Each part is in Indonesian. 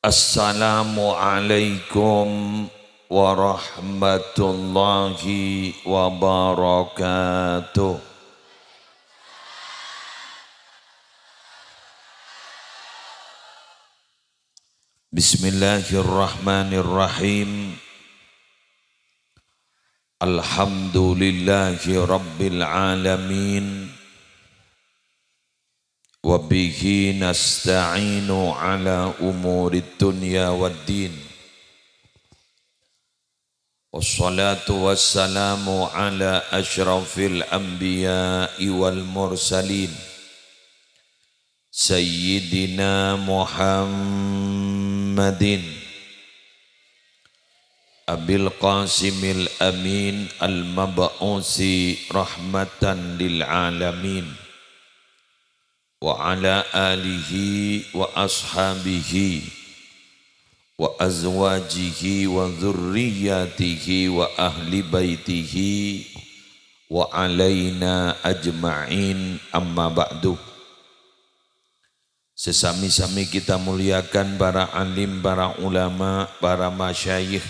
Assalamualaikum warahmatullahi wabarakatuh. Bismillahirrahmanirrahim. Alhamdulillahi rabbil alamin. Wa bihi nasta'inu ala umurid dunya waddin. Wassalatu wassalamu ala asyrafil anbiya'i wal mursalin. Sayyidina Muhammadin Abil Qasimil Amin al-mab'usi rahmatan lil alamin. Wa ala alihi wa ashabihi wa azwajihi wa dhurriyyatihi wa ahli baitihi wa alaina ajma'in, amma ba'du. Sesami-sami kita muliakan para alim, para ulama, para masyayikh,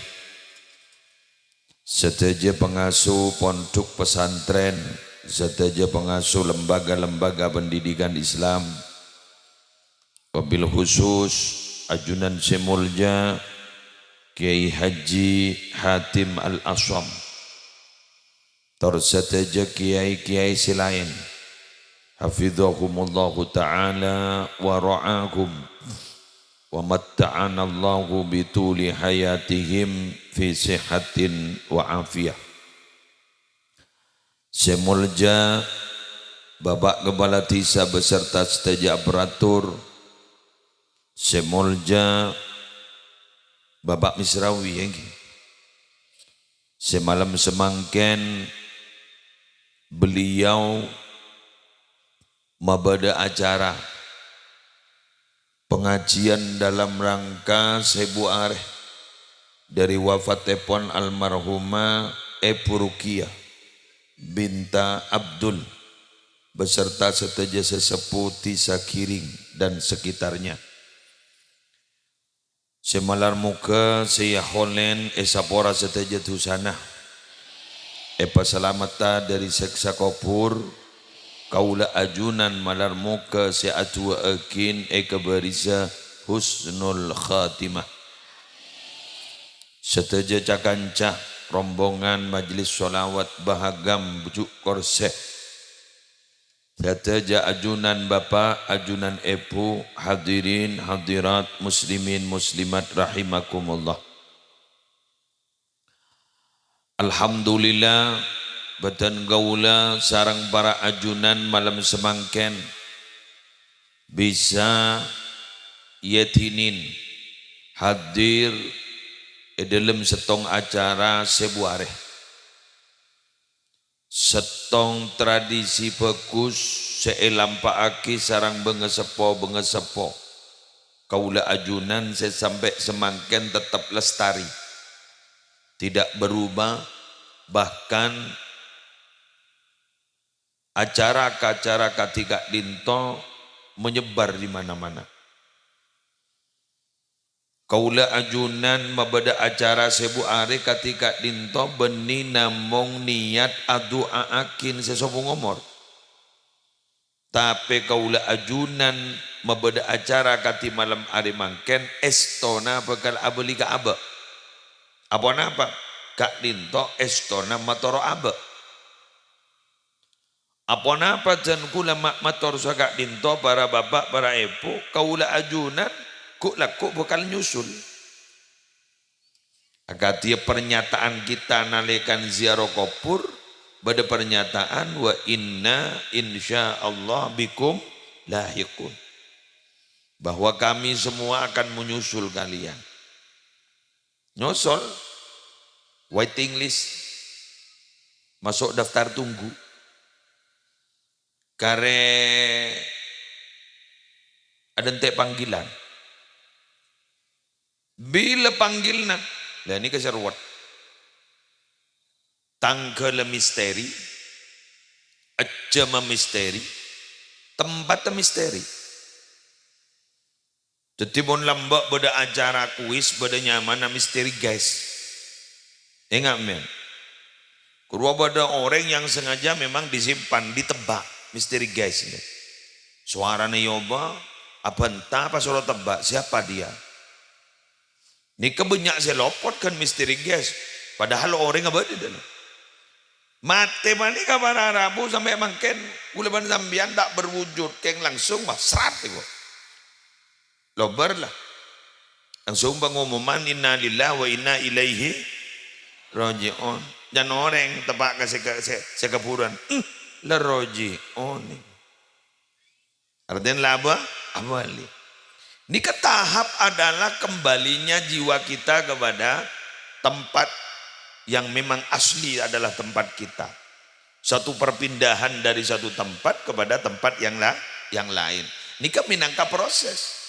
serta pengasuh pondok pesantren, serta pengasuh lembaga-lembaga pendidikan Islam, wabil khusus ajunan semulja Kiai Haji Hatim Al-Asham, serta kiai-kiai selain, hafizahumullahu ta'ala wa ra'ahum wa matta'anallahu bituli hayatihim fi sihatin wa afiyah. Semulja Bapak Kepala Desa beserta seteja aparatur, semulja Bapak Misrawi yang semalam semangken beliau mabada acara pengajian dalam rangka Sebu Areh dari wafat tepon almarhumah Epu Rukiah Binta Abdul beserta seteja sesepuh Tisa Kiring dan sekitarnya. Semalar muka saya holen esapora seteja tusana epa salamata dari seksa kopur kaula ajunan malar muka saya atua akin kebarisa husnul khatimah. Seteja cakancah rombongan majlis sholawat bahagam bujuk korseh, seteja ajunan Bapak, ajunan Epu, hadirin hadirat muslimin muslimat rahimakumullah. Alhamdulillah batan gaula sarang para ajunan malam semangken bisa yetinin hadir dalam setong acara sebuareh, setong tradisi bagus seelampaaki sarang bengesepo kaula ajunan sampai semangken tetap lestari, tidak berubah, bahkan acara-acara ketika dinto menyebar di mana-mana. Kaula ajunan mabada acara Sebu Are ketika dinto beni namong niat adua akin sesopo ngomor. Tapi kaula ajunan mabada acara kati malam are mangken estona bakal abeli ka abe. Apa napa? Kak dinto estona matoro abe. Apa napa jan kula mator sa kak dinto para bapak para epo kaula ajunan kuk bakal nyusul. Agar dia pernyataan kita nalekan ziarah kopur pada pernyataan wa inna insyaallah bikum lahiqun, bahwa kami semua akan menyusul kalian. Nyusul waiting list, masuk daftar tunggu. Kare ada ente panggilan. Bila panggilna, lah ini keseruat. Tanggal misteri, jam misteri, tempat misteri. Jadi mon lambak beda acara kuis, beda nyaman na misteri guys. Ingat men. Kurwa beda orang yang sengaja memang disimpan, ditebak misteri guys ini. Suaranya yoba, apa entah apa suara tebak, siapa dia? Ini kebanyak saya lopot kan misteri guys. Padahal orang apa di dalam. Mate mani kabar Arabu sampai makin ulaban sambian tak berwujud, keng langsung mah serat itu. Lobar lah. Langsung pengumuman inna lillahi wa inna ilaihi raji'un. Dan orang tebak ke sekapuran. La raji'un. Artinya laba amali. Ini ke tahap adalah kembalinya jiwa kita kepada tempat yang memang asli adalah tempat kita. Satu perpindahan dari satu tempat kepada tempat yang lain. Ini kan minangka proses.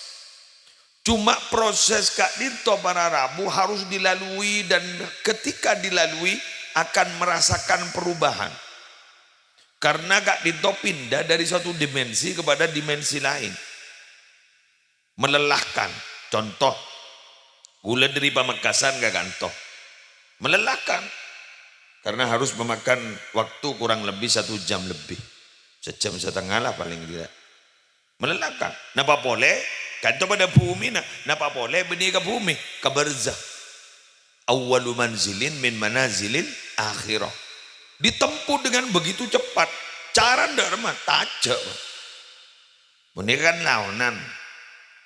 Cuma proses Kak Dito para Rabu harus dilalui dan ketika dilalui akan merasakan perubahan. Karena Kak Dito pindah dari satu dimensi kepada dimensi lain. Melelahkan. Contoh, gula dari Pamekasan ke Gantoh. Melelahkan. Karena harus memakan waktu kurang lebih 1 jam lebih. 1,5 jam lah paling tidak. Melelahkan. Napa boleh? Kanto pada bumi napa boleh benih ke bumi ke barzah. Awwalu manzilin min manazilil akhirah. Ditempuh dengan begitu cepat. Cara dharma tajak. Benih kan launan.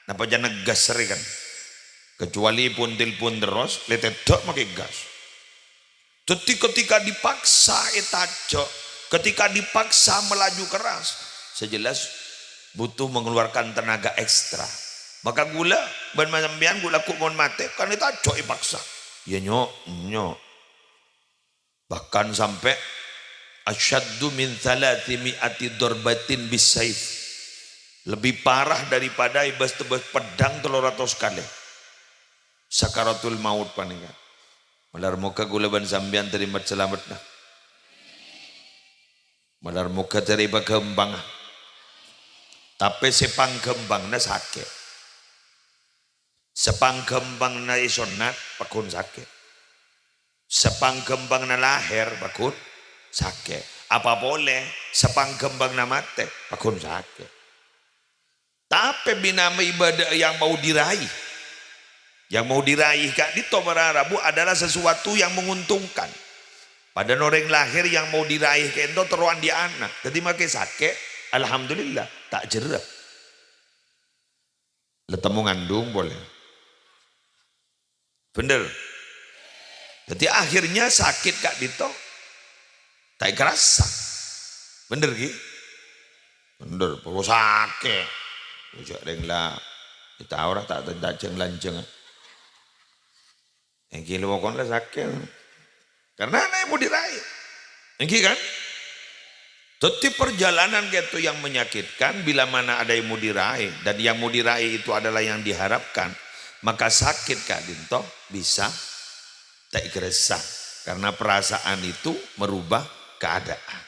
Napa jangan gas kan? Kecuali puntil pun terus letetok pakai gas. Jadi ketika dipaksa tajak, ketika dipaksa melaju keras, sejelas butuh mengeluarkan tenaga ekstra. Maka gula ban sampean gula ku mon mate kan itu ajok ipaksa. Ya nyok. Bahkan sampai asyaddu min 300 darbatin bisayf. Lebih parah daripada ibas tebas pedang 300 kali. Sakaratul maut paningan. Malar muka gula ban sampean terima selamat nah. Malar muka terima kembang. Tapi sepang kembang na sakit. Sepang kembang na isonat pakun sakit. Sepang kembang na lahir pakun sakit. Apa boleh sepang kembang na mate pakun sakit. Tapi binama ibadah yang mau diraih. Yang mau diraih Kak Dito para Rabu adalah sesuatu yang menguntungkan. Pada orang lahir yang mau diraih kento teruan di anak. Jadi makai sakit, alhamdulillah tak jerak. Letemu ngandung boleh. Bener. Jadi akhirnya sakit Kak Dito tak kerasa. Bener ki? Bener, perlu sakit. Ujak denglah. Kita orang tak tendajeng lanjeng. Yang kilo wakon lah sakit. Karena anak mau diraih. Yang kan? Tetap perjalanan gitu yang menyakitkan bila mana ada yang mau diraih. Dan yang mau diraih itu adalah yang diharapkan. Maka sakit Kak Dito bisa tak keresah. Karena perasaan itu merubah keadaan.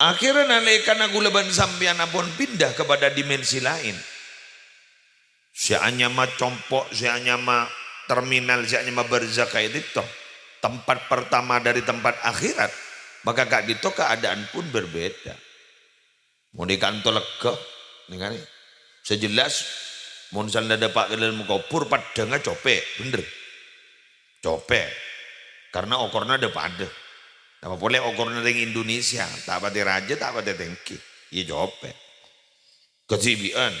Akhirnya nalaikan aku leban sampian pun pindah kepada dimensi lain. Sianya mah compok, sianya mah terminal, sianya mah barzakh itu. Tempat pertama dari tempat akhirat. Maka Kak Dito keadaan pun berbeda. Mau di kantor lega. Dengar nih. Sejelas. Mau misalnya dapat ke dalam kopur padangnya copek. Bener. Copek. Karena okornya ada pada. Apa boleh okornya dengan Indonesia. Tak pada raja, tak pada tengki. Iya copek. Kezibian.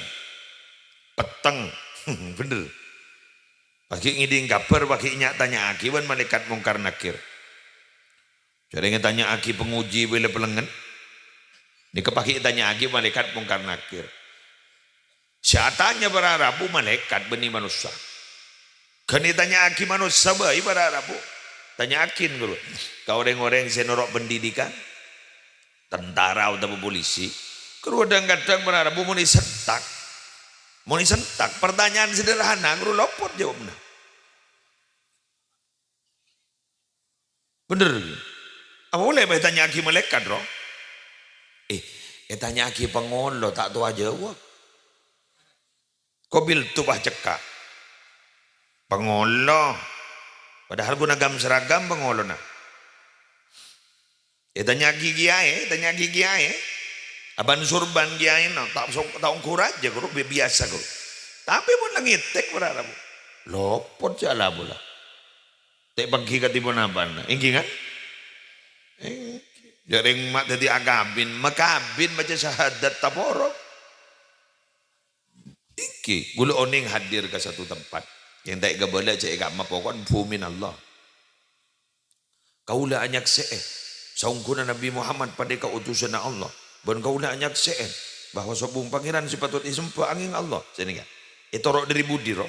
Peteng. Bener. Pakai ngiding kabar, pakai inyak tanya akiban malaikat mungkar nakir. Jadi tanya aki penguji bila pelengan. Ini kepakai tanya aki malaikat mungkar nakir. Syatanya berarabu malaikat benih manusia. Kini tanya aki manusia bayi berarabu. Tanya akin dulu. Kau orang-orang senorok pendidikan. Tentara atau polisi. Kadang-kadang berarabu mau disentak. Mau disentak. Pertanyaan sederhana. Guru lopot jawabnya. Bener. Apa boleh tanya aki malaikat roh? Tanya aki pengolo tak tahu jawab. Kobil tu bah cekak. Pengolo. Padahal guna gam seragam pengolo na. Tanya gigi ae. Aban surban giai na. Tak kuraj aja guru biasa guru. Tapi pun langitek berharap. Lopot jala bola. Tek pagi katipun aban. Inggi kan? Jaring mak tadi agabin. Makabin baca syahadat taporok. Iki. Gulu oning hadir ke satu tempat. Yang tak gabala cek gak mapokon bumin Allah. Kaulah anyak se'eh. Saungkuna Nabi Muhammad pada keutusan Allah. Dan kaulah anyak se'eh. Bahwa sobung pangeran sepatut isempah angin Allah. Sini kan. Itu rok dari budi rok.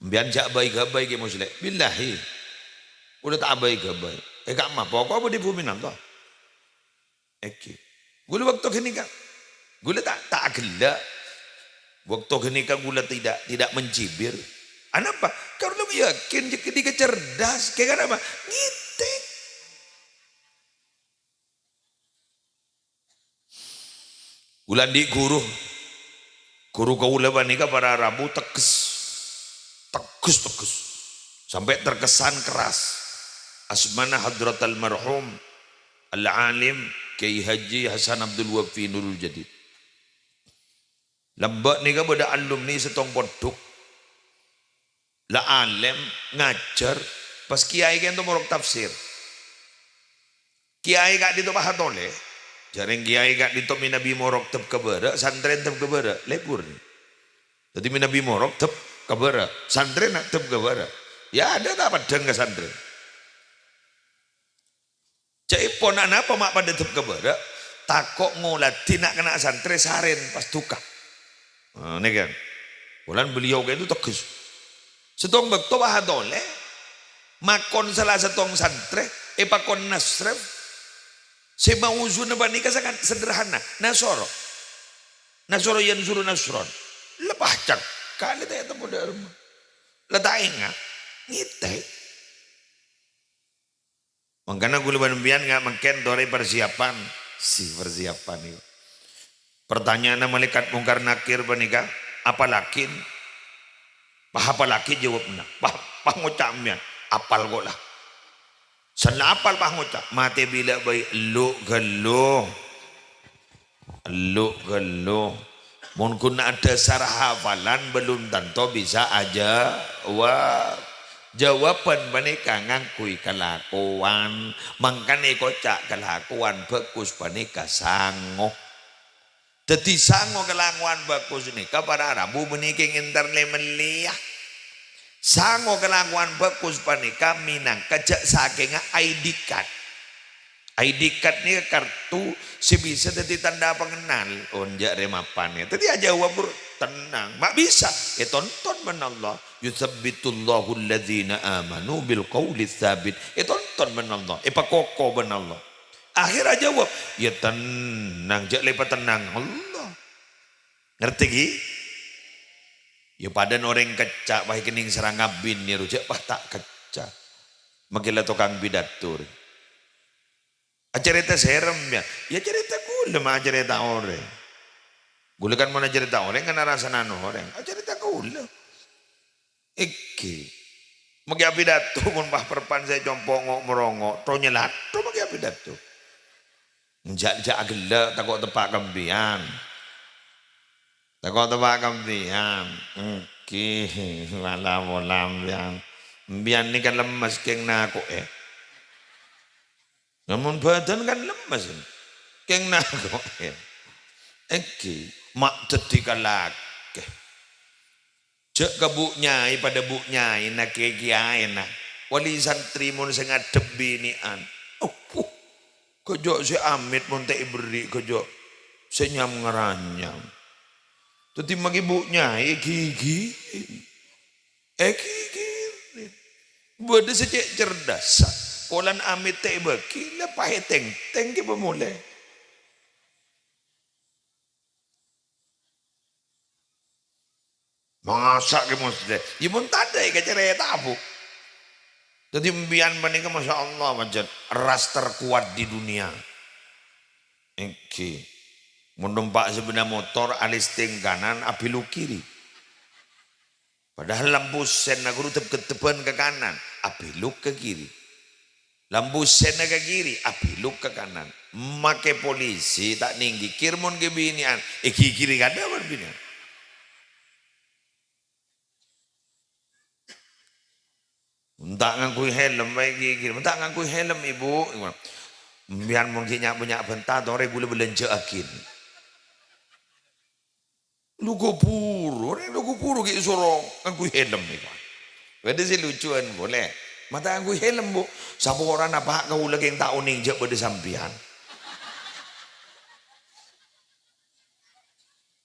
Biar jak baik-baik ke muslim. Billahi. Udah tak baik-baik. Gak mapokon apa di bumin Allah. Eki. Gula waktu kini kan. Gula tak gelak. Waktu ketika gula tidak mencibir. Kenapa? Karena yakin ketika cerdas. Kayak apa? Ngitek. Gula di guru kau lebanika para Rabu teges. Sampai terkesan keras. Asmana hadratal marhum al-alim Kiai Haji Hasan Abdul Wafi Nurul Jadid. Lembak ni kan pada alumni setong poduk. La alim ngajar pas kiai kan tu morok tafsir. Kiai gak dito pahatole. Jaring kiai gak dito minabi morok tep kebara, santren tep kebara, lepur ni. Jadi minabi morok tep kebara, santren nak tep kebara. Ya ada tak padang ke santren. Cai ponan apa mak pada tep kebara, takok ngolati nak kena santren saren pas tukar. Ini kan. Bulan beliau itu tegas. Setong bekto bahadole. Makon salah setong santre. Pakon nasref. Semauzun banika sangat sederhana. Nasoro. Nasoro yang suruh nasron. Lepah cak. Kali tak temu darma. Letak ingat. Ngitai. Makanya gue leban bian nggak mungkin dore persiapan. Si persiapan itu. Pertanyaan malaikat mungkar nakir panika, apa lakin? Apa laki jawabna? Pah ngucapnya, apal kok lah. Sana apal pah ngucap, mati bila bayi lu gelo. Mungkin ada sarah hafalan belum tentu bisa aja. Wah, jawaban panika ngangkui kelakuan, mangkane kocak kelakuan bagus panika sangoh. Jadi sango kelakuan bagus ni kepada Rabu meniking internet meliah. Sango kelakuan bagus panika minang kejak saking ID card. ID card ni kartu si bisa jadi tanda pengenal. Onjak remapan ya. Tadi aja wabur tenang. Mak bisa. Tonton ben Allah. Yuthabbitullahu alladhina amanu bil qawli tsabit. Tonton ben Allah. Pakoko ben Allah. Akhirnya jawab, ya tenang, jak lepas tenang Allah. Ngerti ki? Ya padan orang kecak, baik kening serang abin ni rujak pah tak kecak. Magila tukang bidatur. Cerita serem ya, ya cerita gula mah cerita orang. Gula kan mana cerita orang kan rasa nano orang. Cerita gula. Iki. Magi bidatur pun pah perpan saya jompong merongok, tonya lato magi bidatur. Jak gelak takut tepak kambian. Takut tepak kambian. Oke, malam yang bian ni kan lemas keng naku Namun badan kan lemas. Keng naku Oke, mak tetika lak. Cek ke bu nyai pada bu nyai nak kiai nak. Wali santri mun sing ngadep binian. Kejok si amit pun tak beri kejok senyam ngeranyam. Tadi magi bunya gigi. Bodoh secek cerdas. Kolan amit tak bagi lepas teng ke pemulai. Masak ke muslim. Ibu tak ada ke cerita apa. Jadi mbian menika Masya Allah macam ras terkuat di dunia. Iki Menumpak sepeda motor alis ting kanan api lu kiri. Padahal lampu sen aku tetap ketepan ke kanan, api lu ke kiri. Lampu sen ke kiri, api lu ke kanan. Make polisi tak ninggi kirmon ke binian, kiri kada berbinian. Tak ngangkui helm baik kiri, tak ngangkui helm ibu. Biar mungkin punya bentar, orang gula belanja akin. Lu puru kayak sorong ngangkui helm nih pak. Beda sih lucuan boleh. Mata ngangkui helm bu. Siapa orang apa kau lagi yang tak uning jauh pada sampian.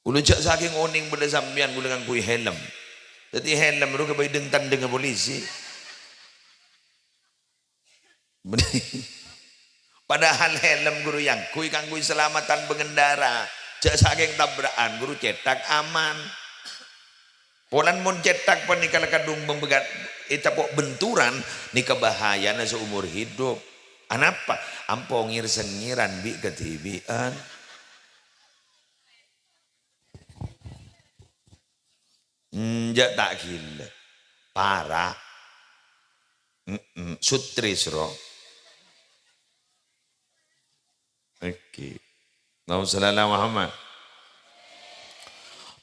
Ulu jak saking uning pada sampian gula ngangkui helm. Jadi helm lu kebaik dengan dengan polisi. Padahal helm guru yang kui kangkui selamatan pengendara. Jak saking tabrakan guru cetak aman. Polan mon cetak panikal kadung membegat itapok benturan ni kebahayaan seumur hidup. Anapa? Ampongir sengiran bi ketibian. Jak tak gila. Parah. Sutrisro. Oke. Allahumma Muhammad.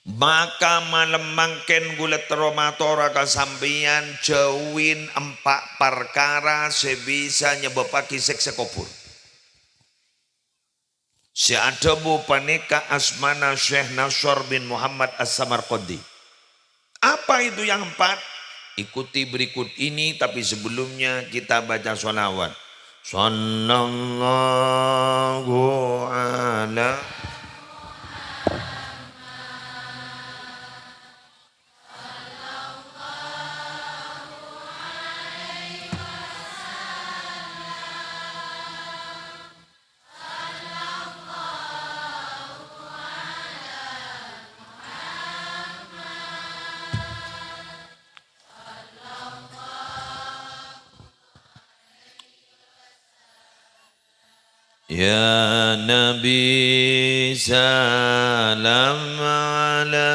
Maka malam mangken gula teromatora kasampian jauhin 4 perkara sebisa nyebabaki seksa kubur. Si ada bu panika asmana Syekh Nasr bin Muhammad As-Samarqandi. Apa itu yang 4? Ikuti berikut ini tapi sebelumnya kita baca sholawat. Sallallahu ala Ya Nabi salam alaika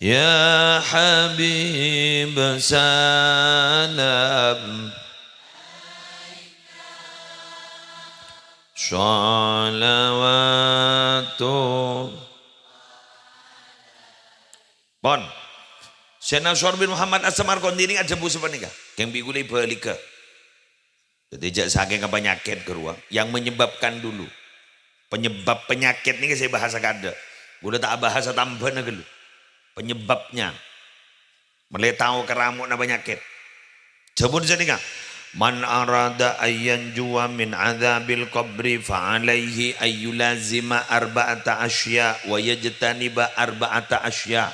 Ya Habib salam Salawatu Pon Syekh Nasr bin Muhammad As-Samarqandi ini aja busu panika yang bigulai balika. Jadi jak saking penyakit keruang yang menyebabkan dulu. Penyebab penyakit ini saya bahasa kada. Gula tak bahasa tambahan dulu. Penyebabnya mulai tahu keramuk na penyakit. Jabun sedika. Man arada ayyan juwa min adzabil qabri fa alaihi ayyulazima arba'ata asya wa yajtaniba arba'ata asya.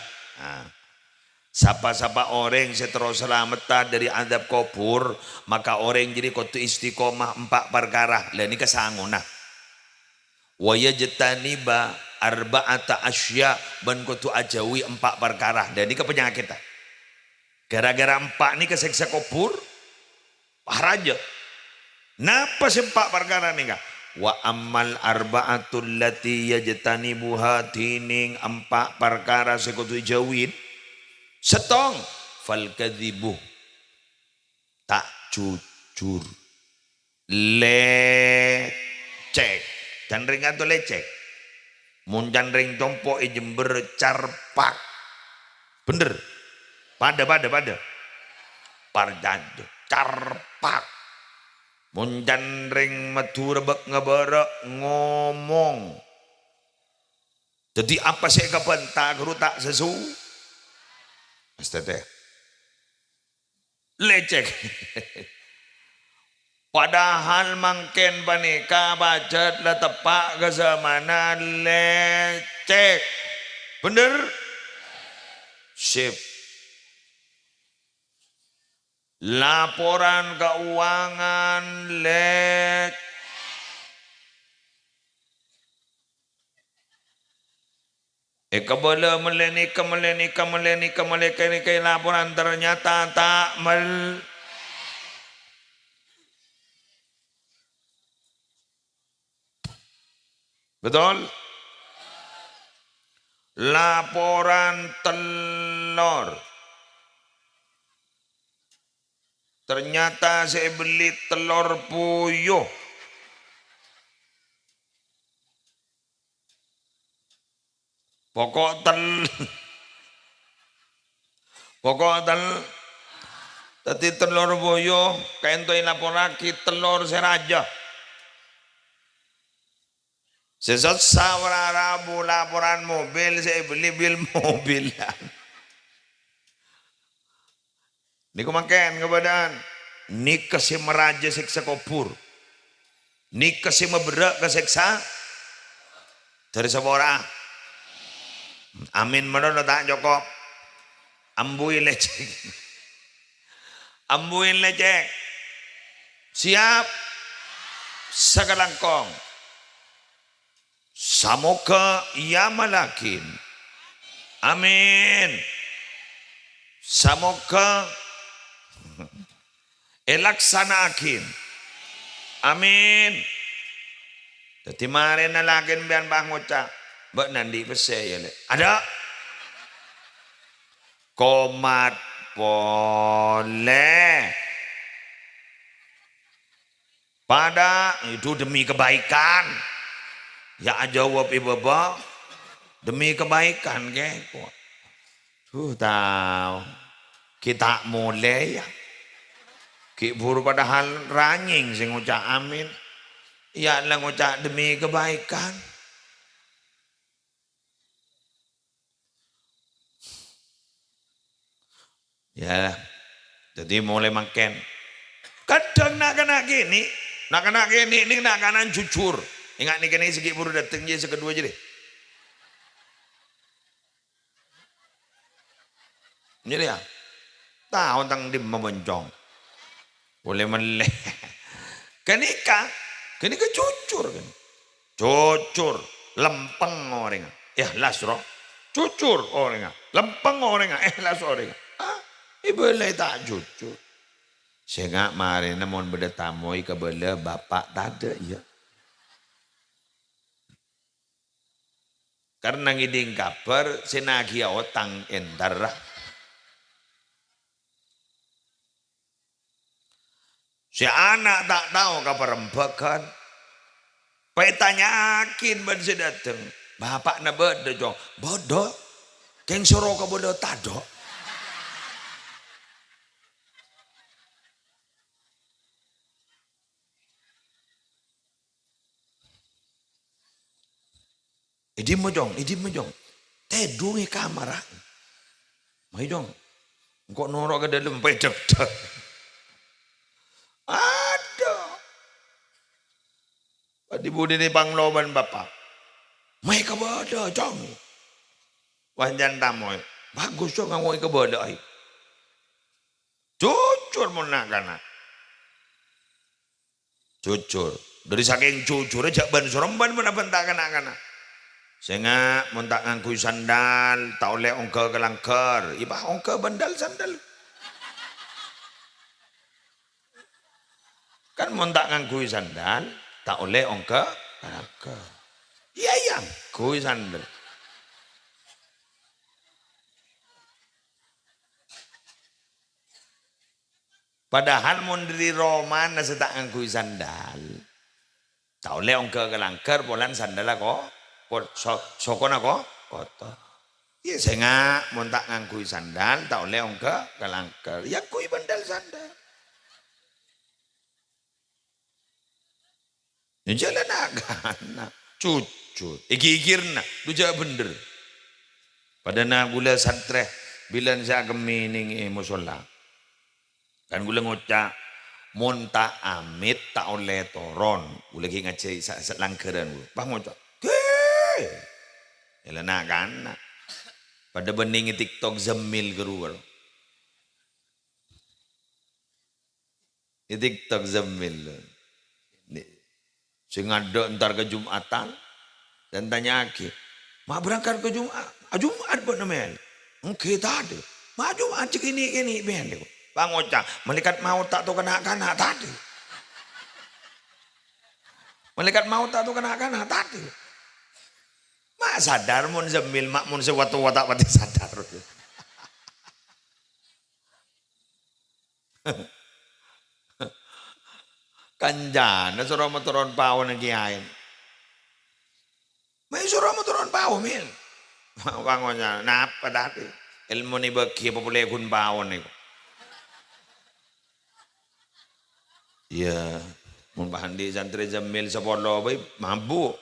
Siapa-siapa orang seterus selamat dari adab kubur maka orang jadi kudu istiqomah 4 perkara. Lah ini kesangunah. Wa yajtaniba arba'ata asya ban kudu ajawi 4 perkara. Dan ini kepenyakit. Gara-gara 4 ini keseksa kubur raja. Napa sih 4 perkara nih kak? Wa ammal arba'atul lati yajtanibuha tining 4 perkara sekutu jawin. Setong fal kadzibu tak jujur lecek dan ringan tuh lecek muncan ring tompo jember carpak bener pada parjado carpak muncan ring metu rebek ngeberek ngomong jadi apa sih kebentak guru tak sesu STT lecek padahal mangken panika bacet lah tepak ke zamana lecek bener sip laporan keuangan lecek Kebala meleni laporan ternyata tak betul. Laporan telur. Ternyata saya beli telur puyuh. Pokok tadi telur puyuh kaentoi laporake telur seraja. Sesat Rabu laporan mobil saya beli bil mobilan. Niku makan kebadan. Nik kasih meraja siksa kubur. Nik kasih meberak kesiksa dari seorang. Amin menon tak Joko. Ambuin lecek. Ambuin lecek. Siap. Sekelangkong. Samoga ia malakin. Amin. Samoga elaksanakin. Amin. Jadi mari nalakin bian bang ngucap. Mbak nandi pesaya le. Ada. Komat boleh. Pada itu demi kebaikan. Ya jawab ibu bapak demi kebaikan ke kok. Tahu kita mulai ya. Ki buru padahal ranying sing ngucap amin. Ya lah ngucap demi kebaikan. Ya. Jadi mulai makan. Kadang nak kena gini ini nak kanan jujur. Ingat nih kena segi buru datang je sekedua je deh. Jadi ya, tahu tentang di membencong, boleh meleh. Kenika jujur kan, jujur, lempeng orang, ikhlas roh, jujur orang, lempeng orang, ikhlas orang. Ibu leh tak jujur. Saya mari namun berdetamoi kebelah bapak tak ada ya. Karena ngiding kabar senagi otang entar. Si anak tak tahu kabar rembakan. Petanya akin ban si dateng. Bapak na bodoh jong. Bodoh. Keng soro ka bodoh tado. Idi mo jong. Tedungi kamar. May jong. Kok norok ke dalam pedek. Aduh. Padi budi ni pangloban bapak. May kabodoh jong. Wanjan tamoy. Bagus jong ang kabodoh. Jujur mo na kana. Jujur. Dari saking jujur aja ban soromban mo nabantakan kana. Sehingga montak ngangkui sandal, tak oleh ongke kelangker. Iba ongke bandal sandal. Kan montak ngangkui sandal, tak oleh ongke kelangker. Iya yang kui sandal. Padahal mundiri Roman nasa tak ngangkui sandal. Tak oleh ongke kelangker, polan sandal kok. Sokon ako kotor. Iya saya montak ngangkui sandal, tak oleh ongke kelangker. Ya kui bandal sandal. Ya jalan agak cucu. Iki-ikirna, lu jawab bener. Pada na gula santre, bilang saya kemining musola. Kan gula ngocak, montak amit tak oleh toron. Gula lagi ngacai langkeran gula. Bah ngocak. Ya nak kan. Pada bening TikTok zemil keluar. TikTok zemil. Sing ada entar ke Jumatan dan tanya lagi. Mak berangkat ke Jumat. Jumat buat namanya. Kita ada. Mak Jumat cek ini ben. Bang Ocak, malaikat maut tak tahu kena tadi. Malaikat maut tak tahu kena tadi. Mak sadar mun zemil mak mun sewatu watak pati sadar. Kanjana suruh turun pawon kiai. Mak suruh turun pawon mil. Bangunnya napa tadi? Ilmu ni bagi apa boleh kun pawon ni. Iya, mun pahandi santri Jamil sepolo bae mabuk.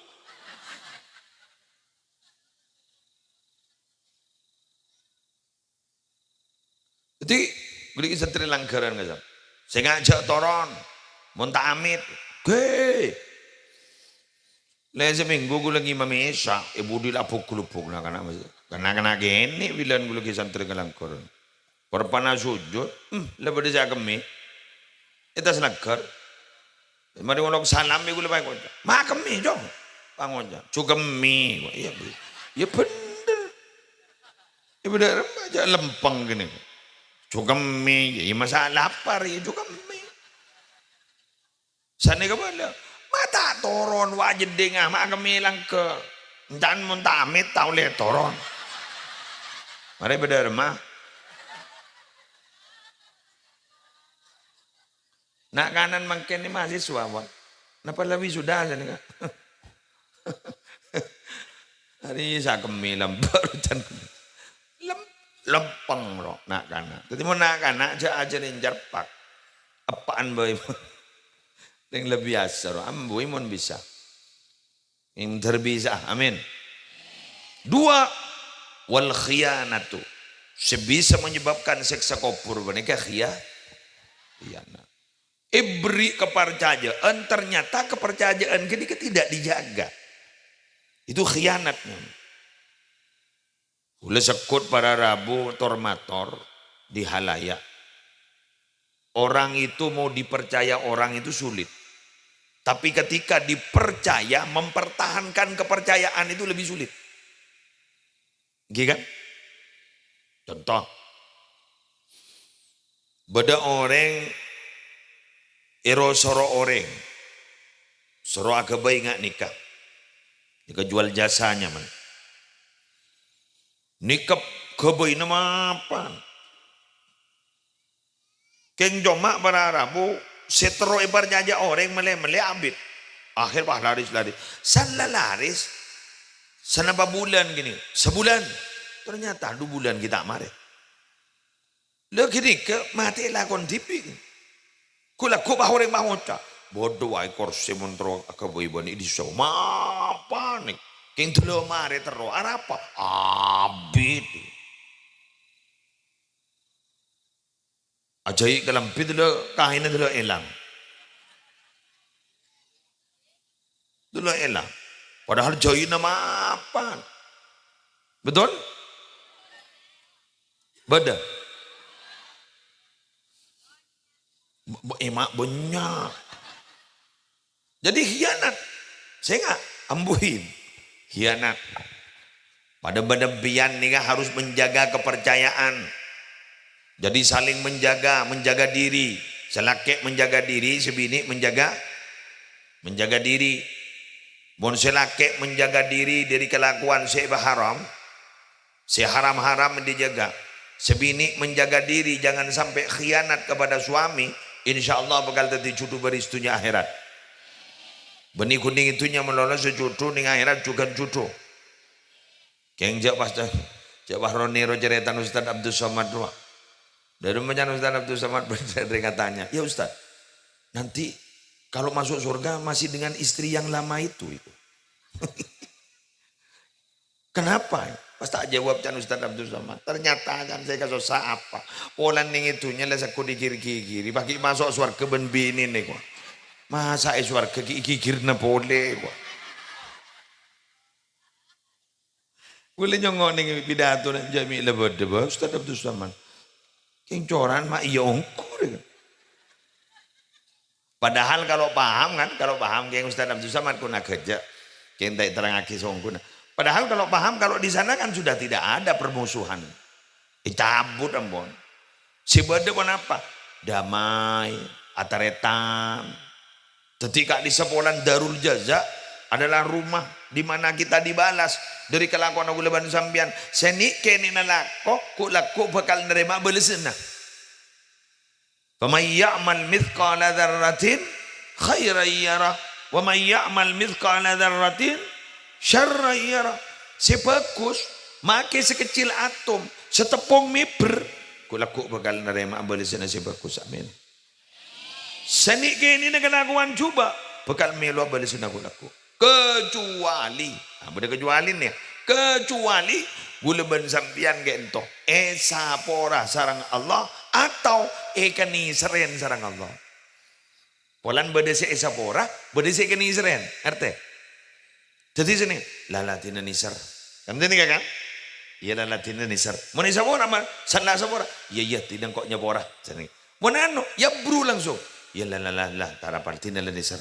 Jadi beli santri langgaran nggak? Saya ngajak toron, mun tak amit, ge. Lagi seminggu gue lagi mamesa, ibu di lapuk kelupuk nak kena gini bilang gue lagi santri langgaran. Perpana sujud, lepas dia kami, itu selanggar. Mari orang salam gue lepas kau, mak kami dong, bangun aja, cukemi, iya bener, iya bener aja lempeng gini. Cukemi, ya masa lapar ya cukemi. Sana kepala, mata toron wajib dengar, mak kami langka, jangan muntamit tahu le toron. Mari bener mah. Nak kanan makin ni mahasiswa wan. Napa lebih sudah sana kan? Hari saya kemi lembar dan lempeng loh nak kanan. Jadi mau nak kanan ajarin jarpak. Apaan boy? Yang lebih biasa loh. Amboy mon bisa. Yang terbisa. Amin. Dua wal khiyanatu. Sebisa menyebabkan seksa kubur menikah khiyanat. Ibri kepercayaan, ternyata kepercayaan kita tidak dijaga. Itu khianatnya. Boleh sekut para rabu tormator di halayak. Orang itu mau dipercaya orang itu sulit. Tapi ketika dipercaya, mempertahankan kepercayaan itu lebih sulit. Gitu kan? Contoh. Beda orang soro orang. Soro agak baik nggak nikah. Jika jual jasanya man. Nikah kebaik nama apa? Keng jomak para Arabu setero ibarnya aja orang mele abid. Akhir bah laris. Sana laris. Sana bulan gini. Sebulan. Ternyata 2 bulan kita mare. Lagi nikah mati lakon tipi. Kula kubah orang mahota. Bodoh ay korse montro akaboy bani di so. Mapanik. Keng tulo mare tero. Arapa? Abid. Ajay kalampid dulu kahinan dulu elang. Dulu elang. Padahal jay na mapan. Betul? Beda. Emak banyak. Jadi khianat. Saya nggak ambuhin. Khianat. Pada bedebian nih harus menjaga kepercayaan. Jadi saling menjaga diri. Selaki menjaga diri, sebini menjaga diri. Bon selaki menjaga diri dari kelakuan seba haram. Seharam-haram dijaga. Sebini menjaga diri jangan sampai khianat kepada suami. Insya Allah bakal jadi cucu beristunya akhirat. Benih kuning itunya melolos secucu ning akhirat juga cucu. Keng jawab Roni rojeretan Ustaz Abdul Somad doa. Dari rumahnya Ustaz Abdul Somad bercerita tanya, ya Ustaz, nanti kalau masuk surga masih dengan istri yang lama itu. Kenapa? Pas tak jawab can Ustaz Abdul Somad. Ternyata kan saya kasih apa? Polan ning itunya les aku dikiri-kiri. Bagi masuk surga ben bini nih kok. Masa surga kikir na boleh kok. Boleh nyongok ning pidato nang jami lebet Ustaz Abdul Somad. Kencoran mak iya ongkur. Padahal kalau paham keng Ustaz Abdul Somad kuna kerja. Keng tak terangake songkuna. Padahal kalau paham, kalau di sana kan sudah tidak ada permusuhan. Cabut ampun. Si bade pun apa? Damai, ataretan. Ketika di sepolan Darul Jaza adalah rumah di mana kita dibalas dari kelakuan aku leban sambian. Seni kene nalako, ku laku bakal nerima balesna. Faman ya'mal mithqala dzarratin khairan yarah wa man ya'mal mithqala dzarratin syarran yarah. Sebagus make sekecil atom, setepung miber, kulaku bakal nerima balasan sebagus, amin. Seni kini kelakuan coba bakal melu balasan aku laku. Kecuali, ada kecuali nih, kecuali guleban sampian gento sapora sarang Allah atau kani seren sarang Allah. Polan badese sapora, badese kani seren, arte. Jadi sini lalatina nisar. Kamu tadi kan? Iya lalatina nisar. Mana sapora mah? Sana sapora. Iya tidak kok nyapora. Sini. Mana anu? Ya bro langsung. Ya lah tarapartina la nisar.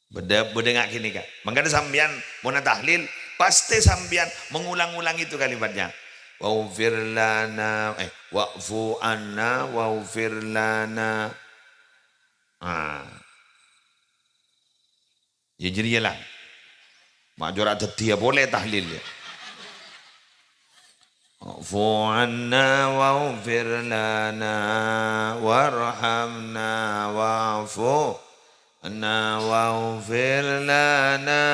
Beda ngak kini kak. Makanya sambian mana tahlil pasti sambian mengulang-ulang itu kalimatnya. Waghfir lana wa'fu anna waghfir lana. Ya jadi lah. Major ada dia boleh tahlil ya. Wa'fu anna waghfir lana warhamna wa'fu anna waghfir lana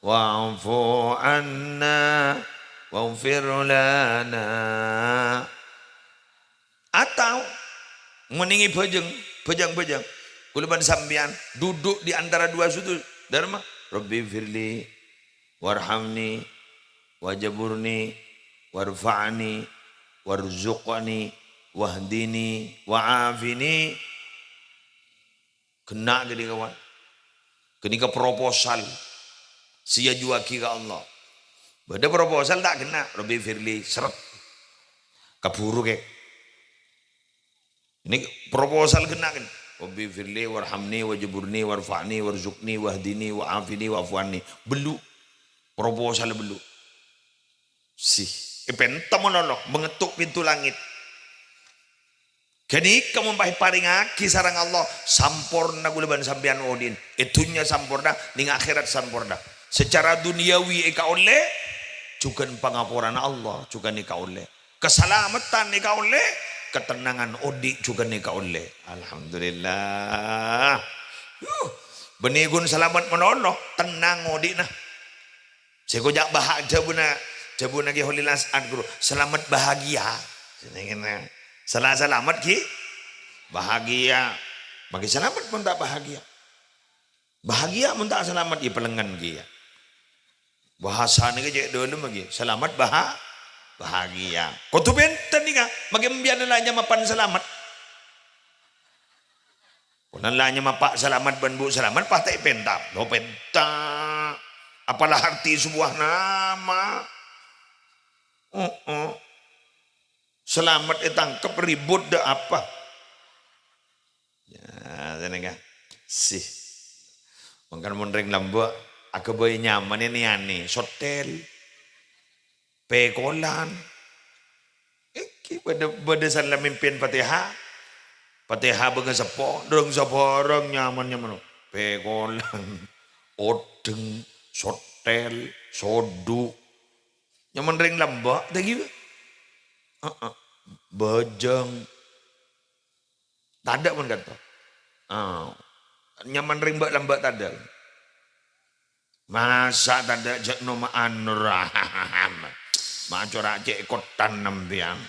wa'fu anna waghfir lana. Atau meningi bejang kuluban sambian duduk di antara dua sudut dharma. Rabbi firli warhamni wajaburni warfa'ni warzuqni wahdini wa'afini. Kena gede kawan. Kenika proposal sia jua kira Allah. Bada proposal tak kena. Rabbi firli seret. Kaburu kek. Ini proposal kena kan. Rabbi firli warhamni wajaburni warfa'ni warzuqni wahdini wa'afini wa'afwani. Belu. Proposal belu. Pentam menolok mengetuk pintu langit. Kini kamu paringaki sarang Allah sampurna guleban sambian odin. Itunya sampurna ning akhirat sampurna. Secara duniawi eka oleh juga pengapuran Allah juga nika oleh. Keselamatan nika oleh, ketenangan odi juga nika oleh. Alhamdulillah. Benigun selamat menolok tenang odi nah. Saya kojak bahagia jabuna ki holilas guru selamat bahagia. Selamat ki bahagia. Bagi selamat pun tak bahagia. Bahagia pun tak selamat i pelengan ki ya. Bahasa ni ke dulu lagi selamat bahagia. Kau tu benten ni kan bagi membiarkan lahnya mapan selamat. Kunan lahnya mapak selamat ban bu selamat patai pentap. Lo pentap. Apalah arti sebuah nama? Selamat ditangkap ribut dah apa? Ya, ini kan sih. Mungkin mendring lambak, aku boleh nyaman ini aneh. Hotel, pekolan. Pada salah mimpin Fatihah, Fatihah bagai sepo, dorong seporang nyaman. Pekolan, odeng, hotel, sodu. Nyaman ring lambak, tak gitu. Bajang tak ada pun kata nyaman rimba lambat tak ada masa tak ada jat nama anuraham macorak cek kotan nambiang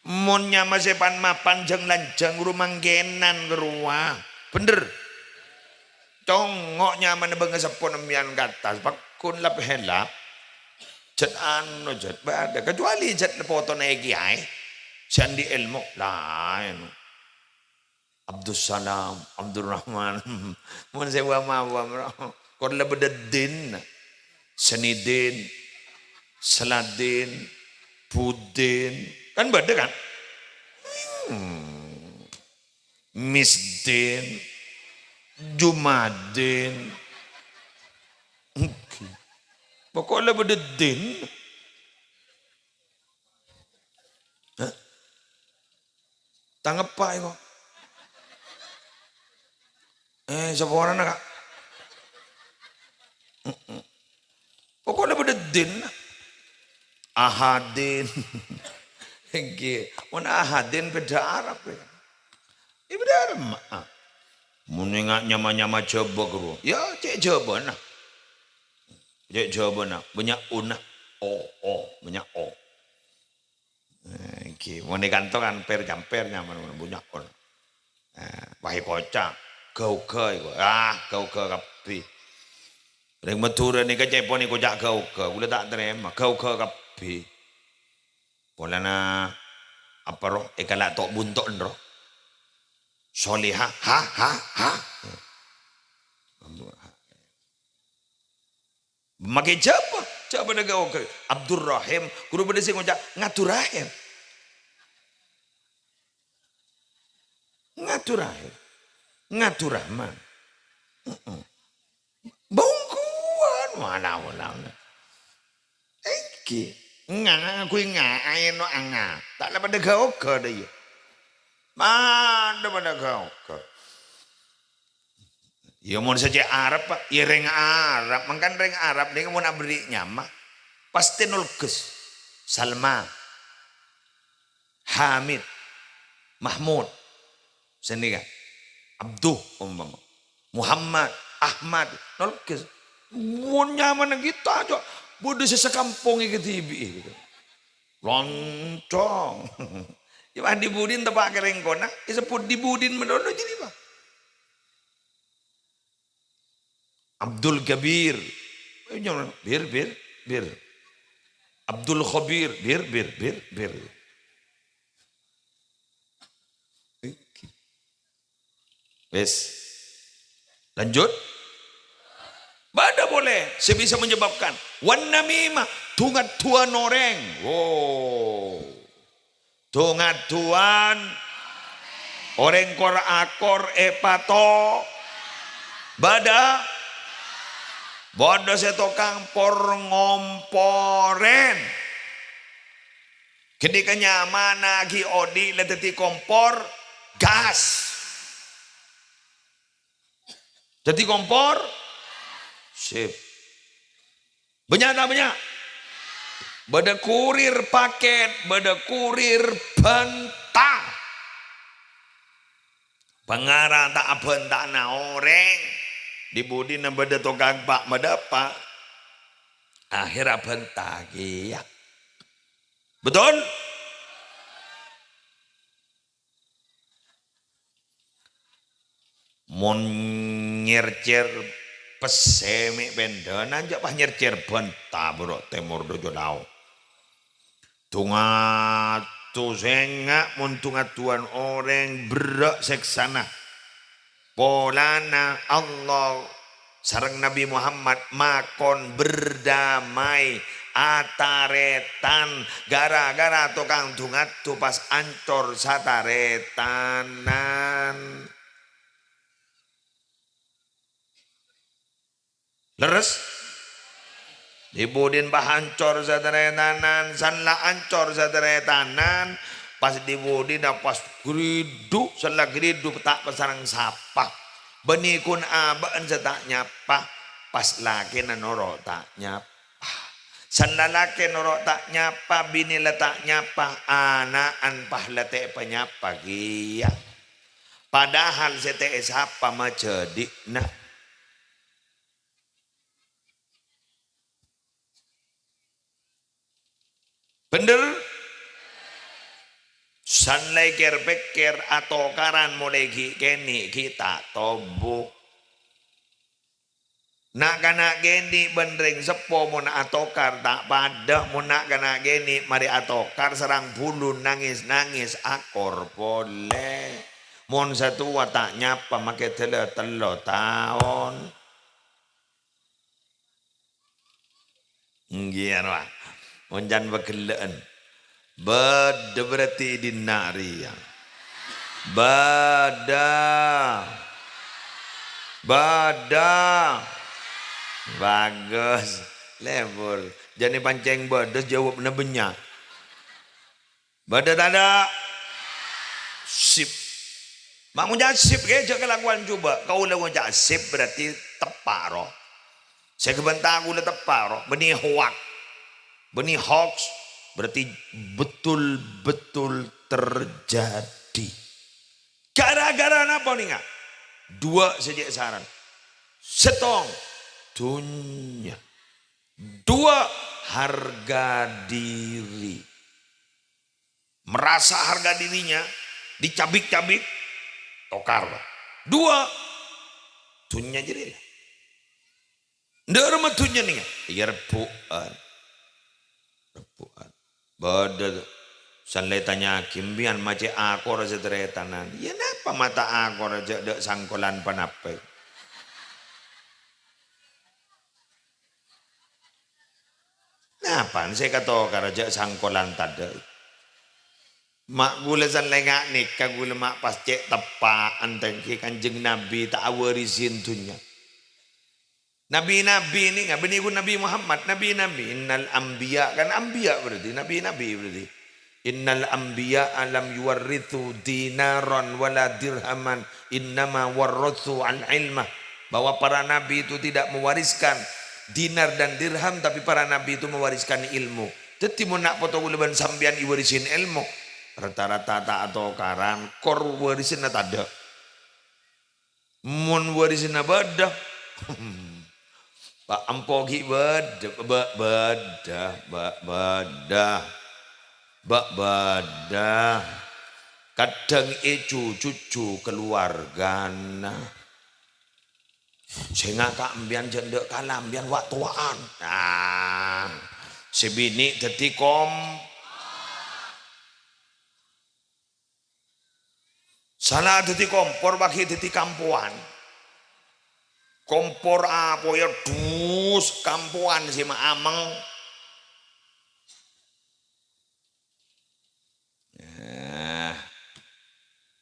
mon nyama sepan mapan jang lanjang rumah genan keruah bener congok nyaman banget sepon nambiang kata pakun lap helap jat jat bada kecuali jat foto naiki ay sandi ilmu lain Abdul Salam Abdul Rahman mun sewa mawam kor lebedin senidin seladin budin kan beda kan misdin jumadin Pokoknya berdedin. Tanggap pak kok. Siapa orang nak? Pokoknya berdedin. Ahadin. Hengki. Mana ahadin beda Arab ya. Ini beda Arab. Muni nyama-nyama coba guru. Ya cek coba nak. Cek coba nak. Banyak una. Banyak o. Hengki. Muni kantor kan per nyaman banyak on. Pakai kocak. Kau kapi. Ring Madura ni kecepon ni kocak kau. Gula tak terima. Kau kapi. Pola na apa roh? Kalau tok buntok roh. Solihah, ha. Makai siapa? Siapa dah kau? Abdul Rahim. Guru pada sini ngocak ngatur rahim. Ngatur rahim. Ngatur rahman. Bongkuan mana. Eki. Aku ingat no anga. Tak ada pada kau ke dia. Mana pada kau ke? Ya mau saja Arab pak. Ya reng Arab. Makan reng Arab. Dia mau nak beri nyama. Pasti nulkes. Salma. Hamid. Mahmud. Sini kan. Abduh. Muhammad. Ahmad. Nulkes. Mau nyaman kita aja. Bodoh sesekampung ke TV. Loncong. Ya di budin tepak kereng kona. Disebut di budin mendono jadi pak. Abdul Kabir. Bir. Abdul Khabir. Bir. Wes. Lanjut. Bada boleh. Sebisa menyebabkan. Wan namimah. Tungat tuan orang. Tungat tuan. Orang kor akor epato. Bada. Bodoh setokang por ngomporen. Ketika nyaman lagi odi leteti kompor. Gas. Jadi kompor. Sip. Banyak. Bada kurir paket, bada kurir bentang. Pengarang tak bentak na orang. Di budi na bada togang pak madapa. Akhirnya bentak ya. Betul? Mon nyercer pesemi bendenan aja pas nyercer benta bro temur dojo dau. Tungat tu sengak mun tungat tuan orang berak seksana. Polana Allah sareng Nabi Muhammad makon berdamai ataretan gara-gara tukang tungat tu pas ancor sataretanan. Leres dibudin bahancor sadaretanan sanla ancor sadaretanan pas dibudin pas geridu sanla geridu tak pasarang sapa benikun abaan setak nyapa pas laki norok tak nyapa sanla laki norok tak nyapa bini letak nyapa anaan pahlate penyapa gia padahal sete sapa majadi nah. Bener? Sanlai ker atau karan mulai kini kita tobu. Nak kena geni bendring sepo mun atokar tak pada mun nak kena geni mari atokar serang bulu nangis akor boleh. Mun satu tak nyapa make telo tahun. Ngira. Onjan begelaan. Bada berarti dinari ya. Bada. Bagus. Level. Jadi pancing bedes jawab nebenya. Bedes ada. Sip. Mak ngucap sip keja kelakuan coba. Kau lah ngucap sip berarti tepak roh. Saya kebentar aku lah tepak roh. Benih hoak. Benih hoax. Berarti betul-betul terjadi. Gara-gara apa nih nggak? Dua saja saran. Setong. Dunia. Dua, harga diri. Merasa harga dirinya dicabik-cabik, tokar. Dua, dunia jadi. Ndak rumah dunia nih, ya rebuan. Badal. Sanlai tanya kimbian mace akor aja teretanan. Ya napa mata akor aja dek sangkolan panapai. Napa saya kata karaja sangkolan tada. Mak gula sanlai ngak nikah gula mak pas cek tepaan tengki kanjeng Nabi tak awarisin dunia. Nabi-nabi ini nggak benih Nabi Muhammad, nabi-nabi. Innal anbiya kan anbiya berarti nabi-nabi berarti. Innal anbiya alam yuwarrithu dinaran wala dirhaman innama warrathu al ilmah. Bahwa para nabi itu tidak mewariskan dinar dan dirham, tapi para nabi itu mewariskan ilmu. Jadi mau nak foto guleban sambian iwarisin ilmu. Rata-rata tak atau karan kor warisin ada. Mun warisin abada. Pak ampogi badah kadang cucu keluargana saya ngak ambian jendek kalam ambian waktuan nah sebini tetikom salah teti kompor bagi teti kampuan kompor apa ya dus kampuan si ameng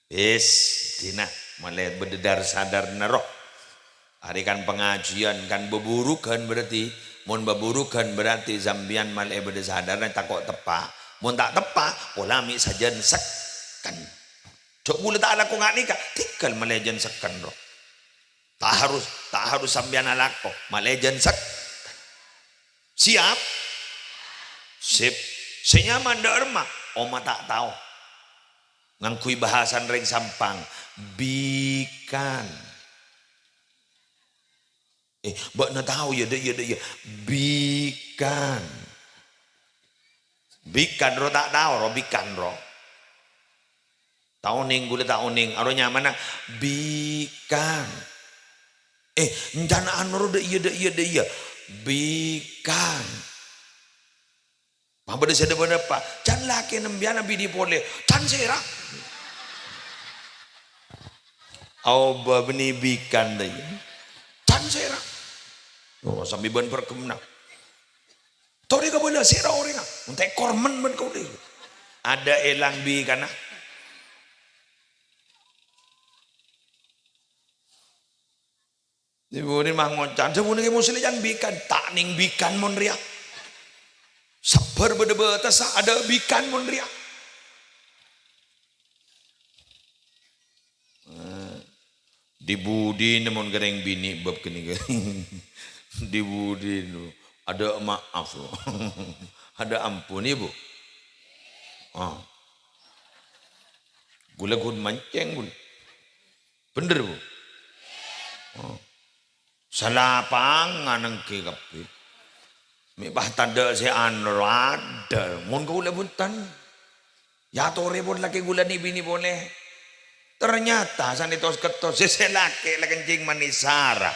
Yes, dina mulai berdedar sadar naroh. Hari kan pengajian kan beburukan berarti, mun beburukan berarti zambian mulai berdedar sadar takut tepa. Mun tak tepa, polami saja sekan. Cok mula tak ada ko ngak nikah, tikal malejan sekan roh. Tak harus zambian alako, malejan sek. Siap? Sip. Senyaman derma, oma tak tahu. Ngangkui bahasan ring sampang bikan mbak na tahu ya bikan ro tak tahu ro bikan ro tahu ning gule tahu ning aro nyaman bikan njana anu ro iya bikan apa dia sedang apa? Can laki nembiana bidi boleh, can serak. Au babni bikan deh, can serak. Oh sambil ban perkemenang. Tori ka boleh serak orang, untuk korman ban kau deh. Ada elang bikan ah. Ibu ni mah ngoncan, sebuah ni muslim jangan bikan, tak ning bikan monria. Sabar beda-beda ada bikan pun ria. Di budi namun gereng bini bab kini gereng. Di budi ada maaf loh. Ada ampun ibu. Gula gun manceng gula. Bener bu. Salah pangan ke kape. Mi bah tanda si anrada, mun kau lebutan, ya tore pun laki gula ni bini boleh. Ternyata sanitos ketos seselaki laki kencing manisara.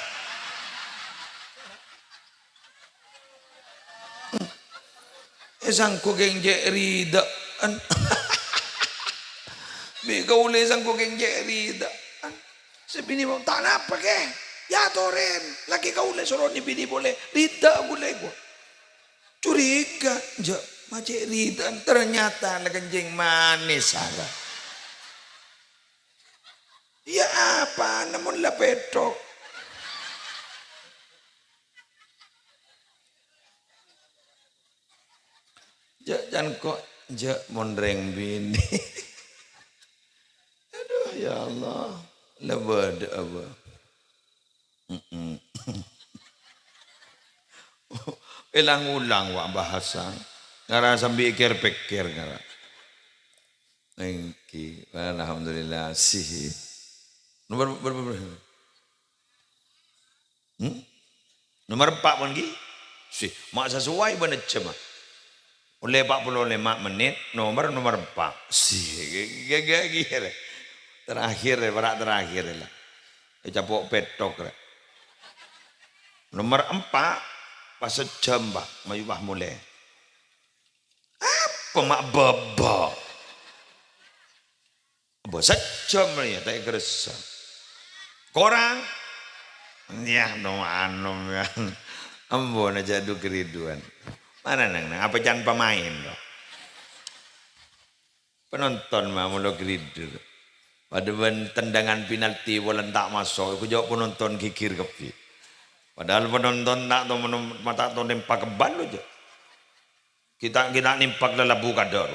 Sang kugeng jerida, mi kau le sang kugeng jerida. Sebini mau tanah apa ke? Ya toren, laki kau le suruh ni bini boleh, rida boleh gua. Curiga je macet ridan ternyata kencing manis salah. Ya apa namun lah pedok. kan kok je mondreng bini. Aduh ya Allah. Lebad apa. Ulang-ulang wak bahasa. Ngara sambil pikir-pikir ngara. Engki, alhamdulillah sih. Nomor berapa? Nomor 4 pun lagi. Sih, mak sesuai benar cuma. Oleh 45 menit, nomor 4. Sih, gak. Terakhir, berak terakhir lah. Capok petok lah. Nomor 4, pas sejam bah, mayubah mulai. Apa mak baba? Sejam ya, tak kerasa. Korang, ya dong anom ya. Ambon aja adu keriduan. Mana nang apa jangan pemain dong. Penonton mah mulu keridu. Pada tendangan penalti walau tak masuk, aku jawab penonton kikir kepi. Padahal penonton tak tahu mata tahu nempak keban aja. Kita nimpak lelabu kadar.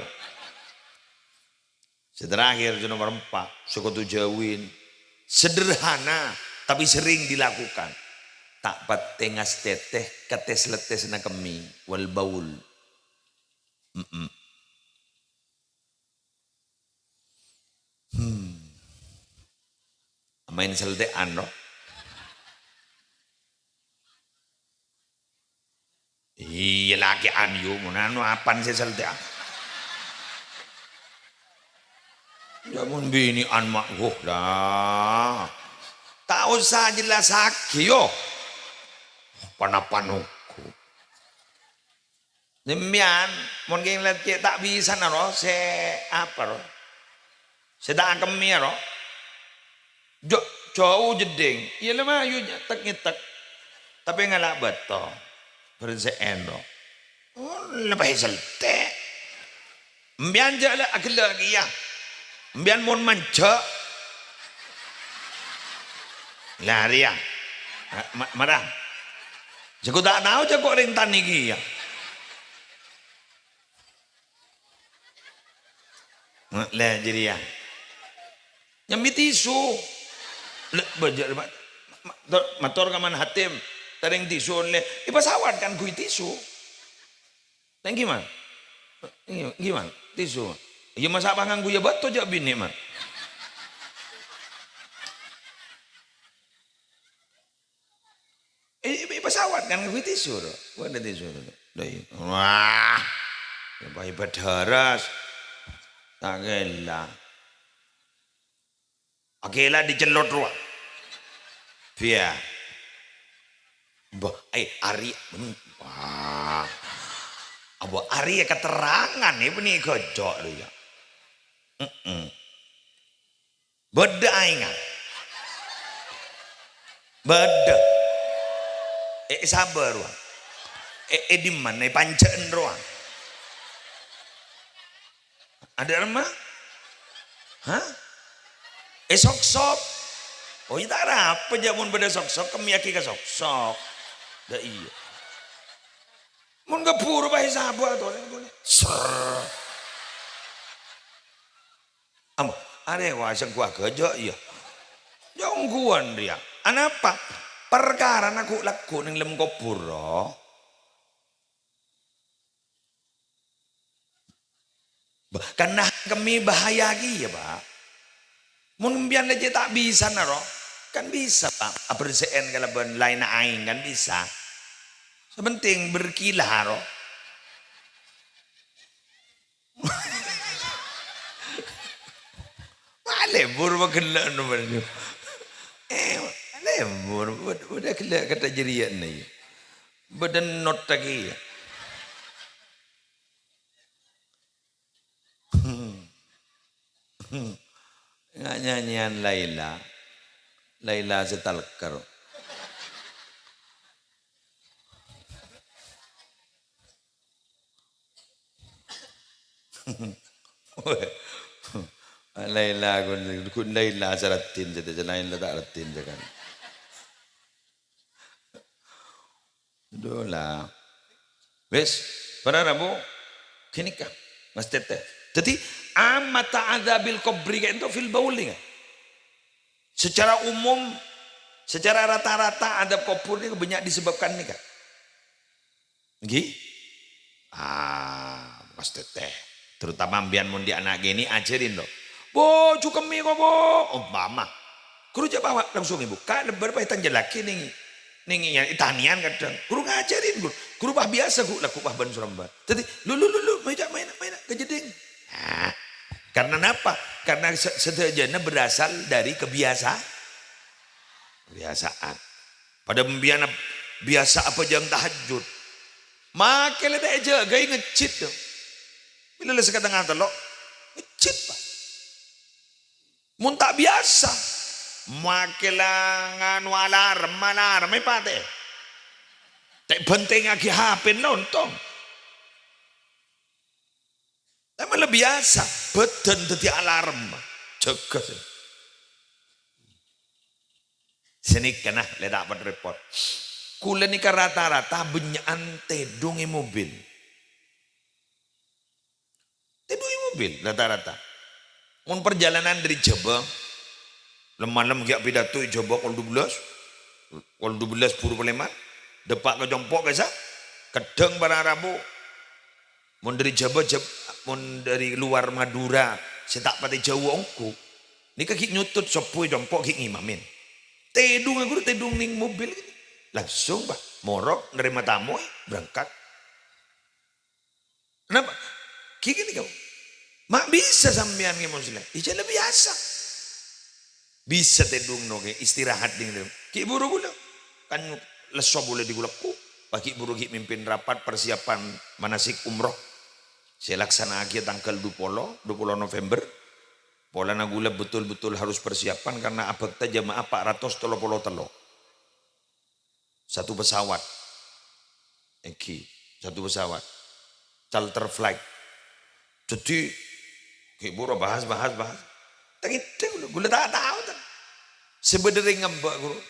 Terakhir nomor 4, suku jawin. Sederhana tapi sering dilakukan. Tak patengas teteh kates letes na kami wal baul. Main seltean no. Iya lagi anyu munanu apan sih seltean. Jamun bini an mak dah. Tak usah jelas haki yo. Panapanuku. Demian, mungkin lihat tak bisa naro se apa ro. Sedang kemi ro. Jauh jeding. Iya lemah ayu tak nyetak. Tapi ngalak betul. Berseen ro. Lebih selte. Mbian jala akil lagi ya. Mbian mon manca. Lari ya. Marah. Jago tak tahu jago rentan niki ya. Lah jadi ya. Nyambi tisu. Bajar motor kaman hatim. Tereng tisu le. Ipasawat kan kui tisu. Dan gimana? Gimana? Tisu. Ya masa pangang gue ya betul jak bini mah. Pesawat kan gue tisu loh. Gue ada tisu loh. Wah. Sampai berdaras. Tak gila. Akela dicelot ruang. Via. Ari. Wah. Abu Ari keterangan ini benih gojok loh ya. Beda ingat. Beda. Sabar ruang. Di mana pancen ruang. Ada rumah? Hah? Sok-sok. Oh iya tak apa jamun pada sok-sok kemiyaki ke sok-sok. Dah iya. Mun gepur bae sabar to boleh. Ser. Are wae gua gejok iya. Jongguan dia. Anapa? Perkara aku laku ning lem kopur loh. Karena kami bahaya lagi ya Pak. Mun mbian aja tak bisa naro. Kan bisa Pak. Apreseen kalau ben lain aing kan bisa. Sepenting berkilah roh. Lembur magelak nomornya. Lembur udah kelak kata jerian nih. Badan not lagi. Nggak nyanyian Laila. Laila setalker. Laila kun Laila saratin jadi Laila tak ratin kan. Dola. Wes, para Rabu Kini kan Mas Tete. Jadi amata adzabil qabri itu fil bauli kan. Secara umum, secara rata-rata adab kubur ini banyak disebabkan nih kan. Nggih? Mas Tete. Terutama ambian mun di anak gini ajarin loh. Bo, cukemi kok bo. Oh mama. Guru bawa langsung ibu. Kak lebar pahitan jelaki nih. Nih yang itanian kadang. Guru ngajarin guru. Guru bah biasa guru laku bah ban Surabaya. Jadi lu main kejeding. Nah, karena apa? Karena sederhana berasal dari kebiasaan. Pada membiana biasa apa jam tahajud. Makanya tak aja gaya ngecit dong. Bila lesa kata ngata lo ngecit pak. Mun tak biasa. Makanya nganu alarm apa teh? Tak penting lagi HP nonton. Tapi lebih biasa, beden jadi alarm, jaga sih. Sini kena ledak pada report. Kula nika rata-rata benyaan tedungi mobil. Tedungi mobil rata-rata. Mun perjalanan dari Jabang, malam giak pidato Jabang kol 12 puru peleman, depak ke Jompok kesa, kedeng barang Rabu. Mun dari Jawa, mun dari luar Madura, saya tak pati Jawa ongku. Ini kaki nyutut sepui Jompok kaki ngimamin. Tedung aku tedung ning mobil ini. Langsung pak, morok nerima tamu berangkat. Kenapa? Kiki nih kau. Mak bisa sampean ngi muslim. Ijazah biasa. Bisa tedung noge istirahat ding dem. Ki buru gula. Kan leso boleh digulaku. Pagi buru ki mimpin rapat persiapan manasik umroh. Saya laksana lagi tanggal 20 November. Pola nagula betul-betul harus persiapan karena abekta jamaah 433. Satu pesawat. Satu pesawat. Charter flight. Jadi buru bahas. Tapi gula tak tahu tak. Sebenarnya ngambek guru.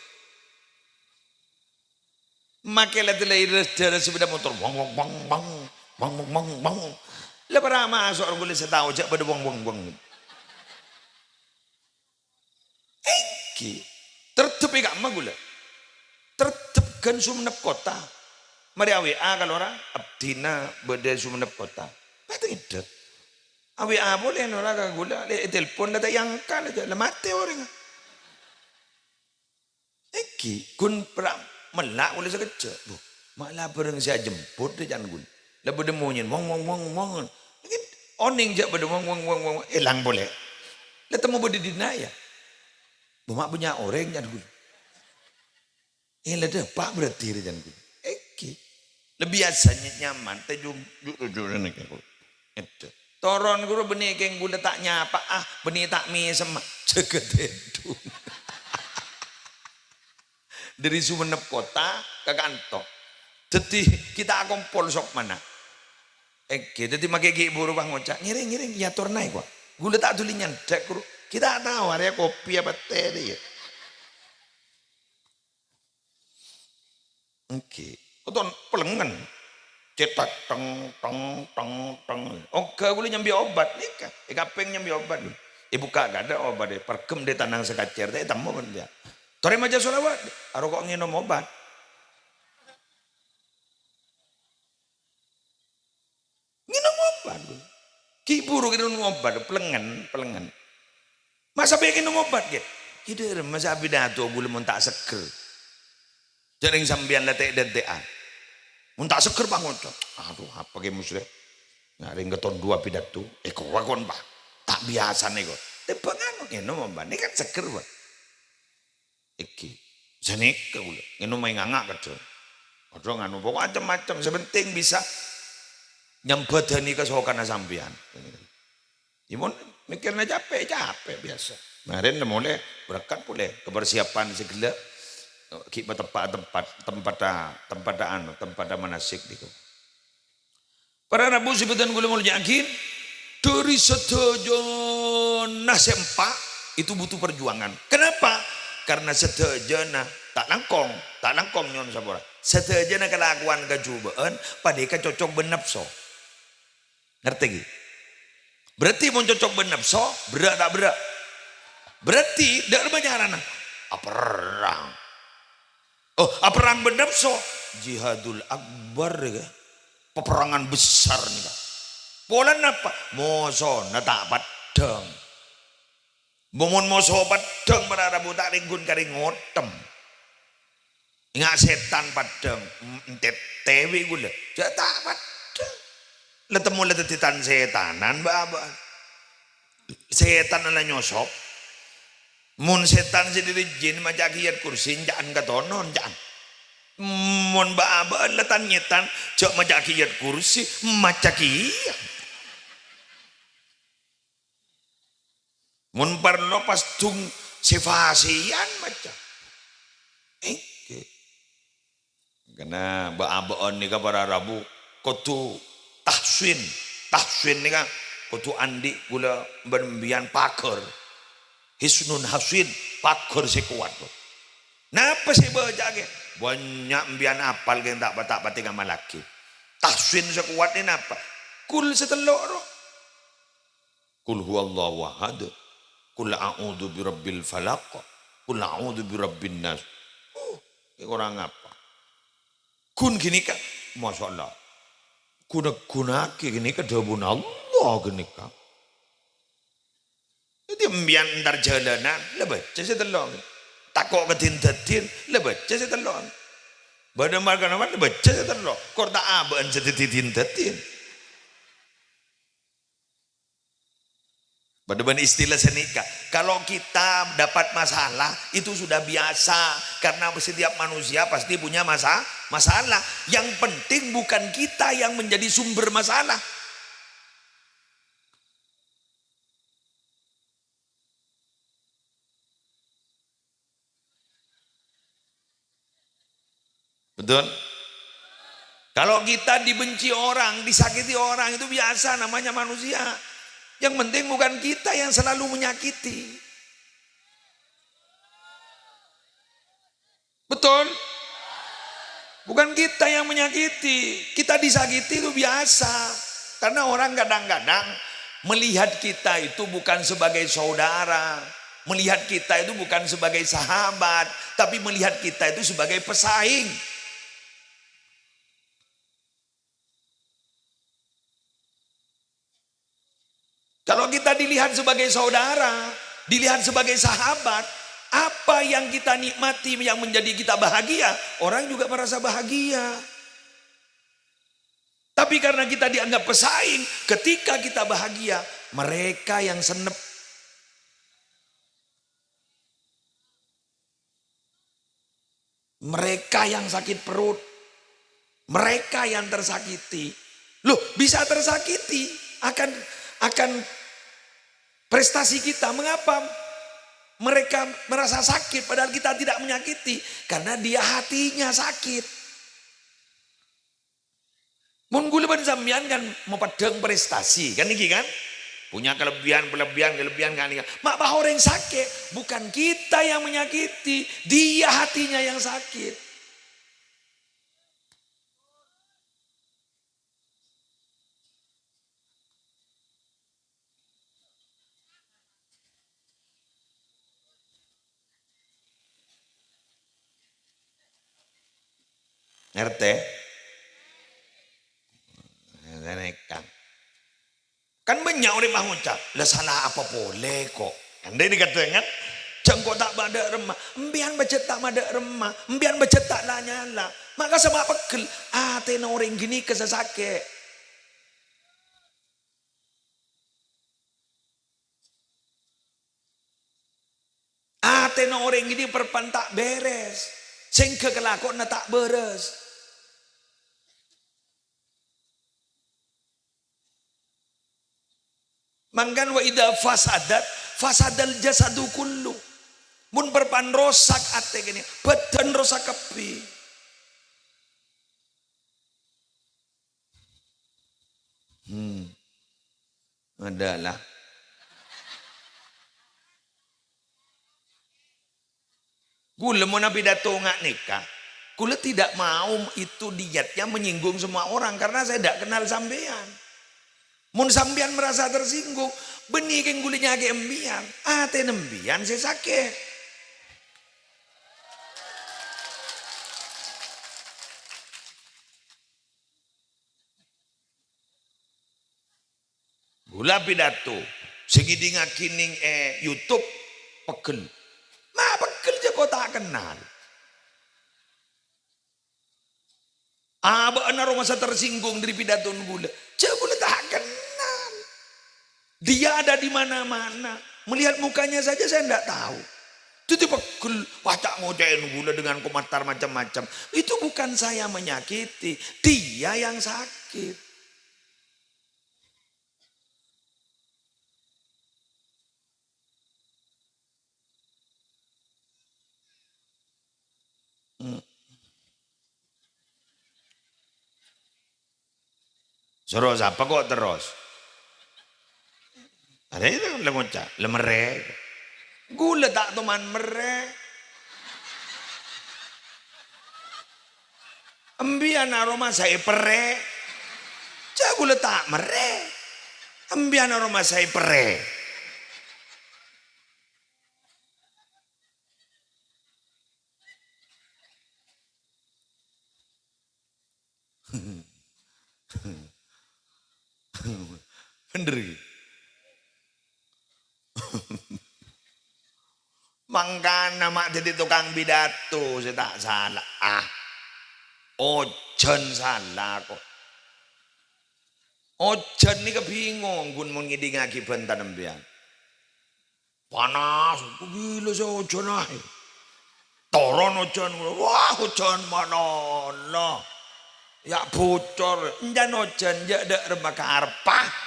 Makelah tu lahir dari sepeda motor bang. Lepas masuk orang gula setahu jak pada bang. Tertep gak mah gula. Tertep kan Sumenep kota. Mari WA kalau orang abdina beda Sumenep kota. Pasti itu. WA boleh orang kagak gula. Telepon dah yang kan aja. Mati orang. Kun pernah melak oleh sekejap. Malah bareng saya jemput dia jangan gula. Lah beda monyen wong. Oning jak beda wong. Elang boleh. Lah temu beda dinaya. Bapak punya orang jangan gula. Lah pak berarti dia jangan gula. Lebih biasanya nyaman. Tujuan itu. Toron guru benih keng gula tak nyapa benih tak mie sama jaga dedung. Dari Sumenep kota ke kantor. Jadi kita kompol sok mana? Jadi makai gigi buru bang ngocak ngiring ya tornai kok. Gula tak tulinya dek guru. Kita tahu area kopi apa teh dia. Oton pelengan cetak teng. Gula nyambi obat nih kan. Peng nyambi obat. Ibu kagak ada obat deh. Perkem deh tanang sekacer deh tamu kan dia. Tori maja solawat, aro kok nginom obat. Nginom obat. Ki buru nginom obat, pelengan. Masa pengen nginom obat gitu? Kider, masa pidato gula mun tak seger. Jaring sambian letek detean. Mun tak seger bangun tuh. Aduh, apa ge muslim? Ngaring keton 2 pidato. Kon Pak. Tak biasa nih kok. Tepangan nginom obat, ini kan seger, Pak. Jenik ke gula, ngenu main ngangak kecil. Ojo nganu pokok macam-macam. Sebenting bisa nyambadani kesokan sampean. Imun mikirnya capek biasa. Kemarin mulai berangkat boleh kepersiapan segala kita tempat manasik gitu. Para Rabu sebutan gula mau yakin dari setuju nasempa itu butuh perjuangan. Kenapa? Karena sedejana tak langkong nyon sabora. Sedejana kelakuan kejubaan padahal cocok benepso. Ngerti gitu? Berarti mau cocok benepso, berak tak berak. Berarti dak banyak arana. Perang. Oh, perang benepso, jihadul akbar ya. Peperangan besar nih Kak. Polan apa? Moso tak padang. Momon moso padang pada rabu tak ringgun kari ngotem. Ingat setan padang, entet tewi gula. Tak padang. Letemu letetitan setanan baba. Setan ala nyosop. Mun setan sendiri jin macam kiat kursi jangan katonon jangan. Mun baba letan nyetan cok macam kiat kursi macam kiat. Mun parlo pas tung sifasian macam. Karena baba ni ka para rabu kotu tahsin ni kan kutu andi gula bermbian pakar hisnun hasin pakar sekuat tu. Napa sih bejage banyak mbian apal yang tak batik sama laki. Tahsin sekuat ni napa? Kul setelok ro. Kul huwallahu ahad. Kul a'udzu birabbil falaq. Kul a'udzu birabbin nas. Orang apa? Kun gini kan, masya Allah. Guna gini kan dabun Allah gini kan. Itu mbian ntar jalanan, lebih jadi telong. Takok ketindatin, lebih jadi telong. Badan marga nama lebih jadi telong. Kor tak aban jadi tindatin. Badan istilah senika. Kalau kita dapat masalah itu sudah biasa karena setiap manusia pasti punya masalah. Yang penting bukan kita yang menjadi sumber masalah. Betul? Kalau kita dibenci orang, disakiti orang itu biasa namanya manusia. Yang penting bukan kita yang selalu menyakiti. Betul? Bukan kita yang menyakiti. Kita disakiti itu biasa. Karena orang kadang-kadang melihat kita itu bukan sebagai saudara. Melihat kita itu bukan sebagai sahabat. Tapi melihat kita itu sebagai pesaing. Kalau kita dilihat sebagai saudara, dilihat sebagai sahabat, apa yang kita nikmati yang menjadi kita bahagia, orang juga merasa bahagia. Tapi karena kita dianggap pesaing, ketika kita bahagia, mereka yang senep. Mereka yang sakit perut, mereka yang tersakiti. Loh, bisa tersakiti akan prestasi kita. Mengapa mereka merasa sakit padahal kita tidak menyakiti? Karena dia hatinya sakit. Mun gula ban sampean kan mau padang prestasi kan iki kan? Punya kelebihan kan iki. Mak bah orang sakit, bukan kita yang menyakiti, dia hatinya yang sakit. Ngerti? Kan banyak orang mengucap, lah salah apa boleh kok. Kan dia dikatakan, jengkok tak ada remah, embian becet tak ada remah, embian becet tak lah nyala. Maka sama pegel, tena orang gini kesesake. Tena orang gini perpan tak beres, sehingga kelakon tak beres. Mangkan wa idza fasadal jasadu kullu. Mun perpan rosak ate gini, badan rosak kepi. Adalah gula mau nabi pidato nggak nikah. Gula tidak mau itu dietnya menyinggung semua orang karena saya tidak kenal sampean. Mun sambian merasa tersinggung, benih keng gulinya ke embian, ate nembian saya sakit. Gula pidato, segiding kining YouTube pegel, mah pegel je kau tak kenal. Aba ana masa tersinggung dari pidato gula, gula tak kenal. Dia ada di mana-mana, melihat mukanya saja saya tidak tahu. Itu pegel, wacak ngodain gula dengan komentar macam-macam. Itu bukan saya menyakiti, dia yang sakit. Terus apa kok terus? Ada itu lemocak, lemere. Gula tak teman mere. Ambian aroma saya pere. Cak gula tak mere. Ambian aroma saya pere. Bener. Mangkana mak jadi tukang pidato saya tak salah. Ojen salah kok. Ojen ni kebingung kun mengidingaki bentan embian. Panas, gila saya ojen aja. Toron ojen, wah ojen mana lah. Ya bocor, njan ojen ya dek remah karpah.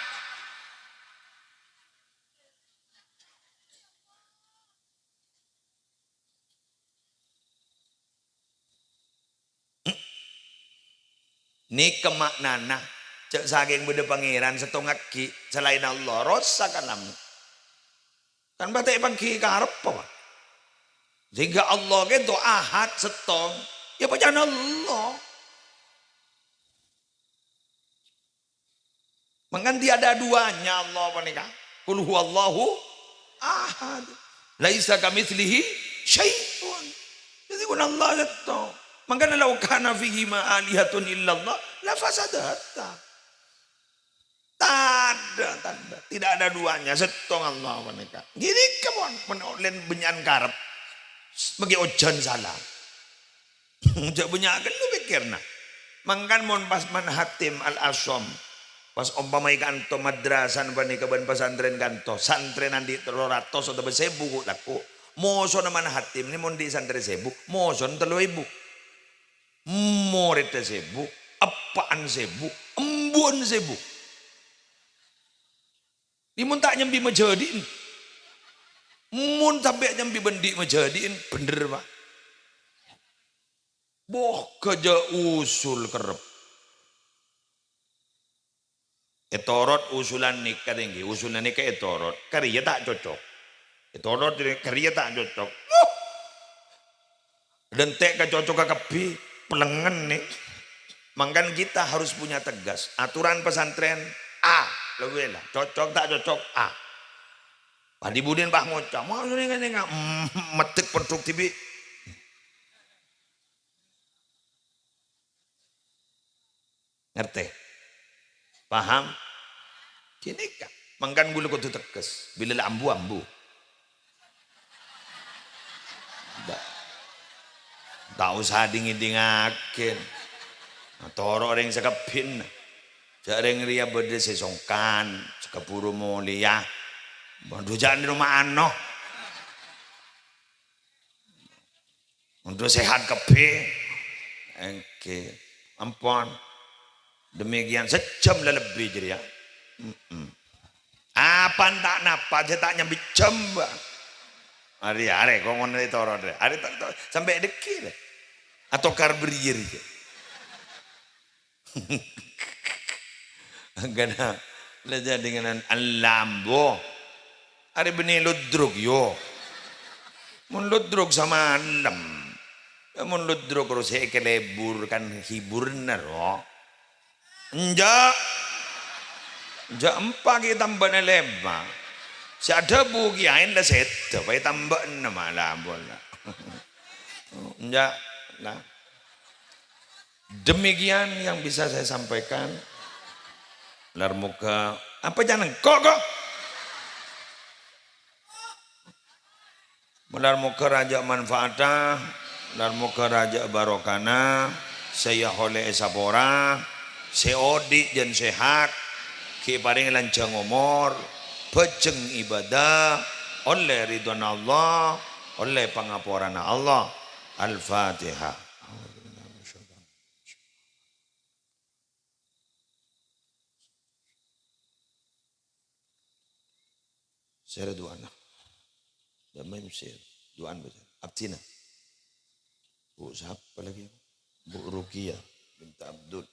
Ni kemaknana cek saking beda pangeran setengah ki selain Allah rosak kalam kan batik pangki karep apa sehingga Allah gitu ahad setong ya pajan Allah mengganti ada duanya Allah panika qul huwallahu ahad laisa kamitslihi syai'un jadi kun Allah setong. Maka law kana fihi ma alihatun illallah la fasadata. Tanda, tidak ada duanya setong Allah menika. Gini kemon menolen benyan karep sebagai ojan salah. Jak benyakan lu pikirna. Mangkan mon pas man hatim al asom pas umpama kanto madrasan panika ban pesantren kanto santrenan di 300 atau 1000 laku. Moso naman hatim ni mon di santren 1000, moso 3000. Murid 1000, apaan 1000, embun 1000. Dimun tak nyambi majadiin. Mun sampai nyambi bendi majadiin bener pak. Boh kerja usul kerep. Etorot usulan nikah tinggi, usulan nikah etorot. Karya tak cocok. Etorot karya tak cocok. Dan tek cocok kebi. Pelengen nih, mangkan kita harus punya tegas. Aturan pesantren A, lebih lah. Cocok tak cocok A. Pak Dibudin Pak Ngocah, mau ini kan metik produk TV. Ngerti? Paham? Kini kan, mangkan bulu kudu tegas. Bila ambu. Tak usah dingin-dingakin. Toro ring sekepin. Jareng ria berde sesongkan. Sekepuru mulia. Bantu jalan di rumah ano. Untuk sehat kepi. Oke. Ampun. Demikian sejam lebih jadi ya. Apa tak napa. Saya tak nyambi jam. Hari kau ngono itu orang hari sampai dekir. Atau karbrier aja. Karena belajar dengan alambo. Hari benih ludruk yo. Mun ludruk sama andam. Mun ludruk terus kelebur kan hibur naro. Enjak. Ja empa kita tambah lema. Si ada bugi ain la set, pai tambah nama lah bola. Ya, nah. Demikian yang bisa saya sampaikan. Lar muka apa jangan kok. Lar muka raja manfaatah, lar muka raja barokana, saya oleh esapora, seodi dan sehat, ki paring lancang umur, pejeng ibadah, oleh ridwan Allah, oleh pangapuran Allah. Al-Fatihah. Saya doa nak. Damai mesir. Doaan baca. Abtina. Bu siapa lagi? Bu Ruqiyah binti Abdul.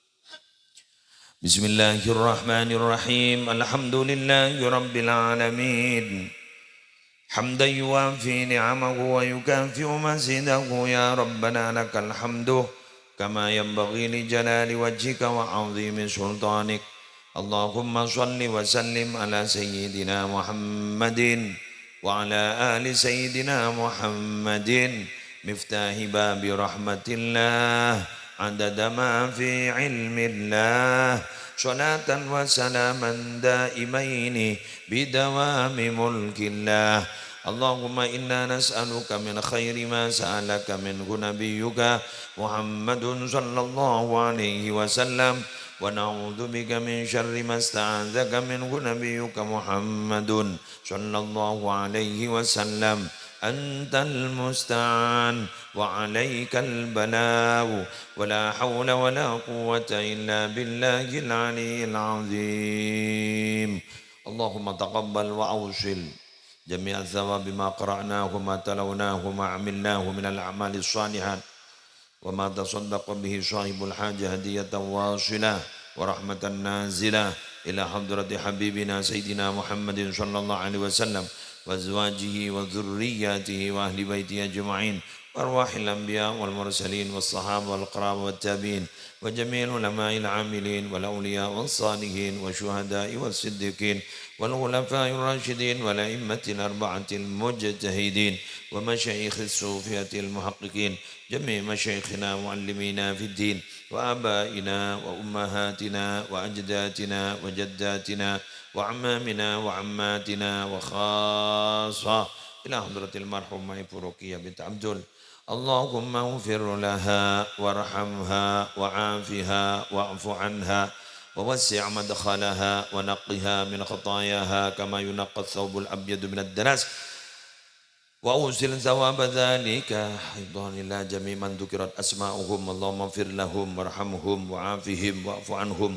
Bismillahirrahmanirrahim. Alhamdulillahi rabbil alamin. Hamdan yuwafi ni'amahu wa yukafi'u mazidahu ya Rabbana lakal hamdu kama yanbaghi li jalali wajhika wa 'azimi sultanik. Allahumma salli wa sallim ala sayyidina Muhammadin wa ala ali sayyidina Muhammadin miftahi babi rahmatillah adada ma fi ilmillah salatan wa salaman daimaini bidawami mulkillah. Allahumma inna nas'aluka min khairi ma sa'alaka minhu nabiyyuka Muhammadun sallallahu alaihi wasallam wa na'udzu bika min syarri ma sta'adzaka minhu nabiyyuka Muhammadun sallallahu alaihi wasallam. Antal musta'an wa 'alaikal balagh wa la haula wa la quwwata illa billahil 'aliyyil 'azim. Allahumma taqabbal wa awsil jami' al-thawab bima qara'nahu ma talawnahu ma 'amilnahu min al-a'mali as-salihat wa ma tasaddaqa bihi sahibul hajah hadiyatan wasilah wa rahmatan nazilah ila hadrati habibina sayyidina Muhammadin sallallahu alaihi wasallam wa azwajihi wa dhurriyyatihi wa ahli baitihi ajma'in wa arwahil anbiya wal mursalin was sahaba wal qaraba wat tabi'in wa jami'il ulama'il 'amilin wal awliya was salihin wa syuhada'i was siddiqin wal khulafa'ir rasyidin wal a'immatil arba'atil mujtahidin wa masyayikhis sufiyatil muhaqqiqin jami' masyayikhina muallimina fid din wa abaina wa ummahatina wa ajdatina wa jaddatina wa ammamina wa ammatina wa khassa ila hadratil marhumah Ibu Ruqiyah binti Abdul. Allahumma ighfir laha warhamha wa'afiha wa'fu anha wa wasi' madkhalaha wa naqqiha min khatayaha kama yunqqa ath-thawbul abyadu min ad-danas wa usil thawab dhalika aidan ila jami' man dhukirat asma'uhum. Allahumma ighfir lahum warhamhum wa'afihim wa'fu anhum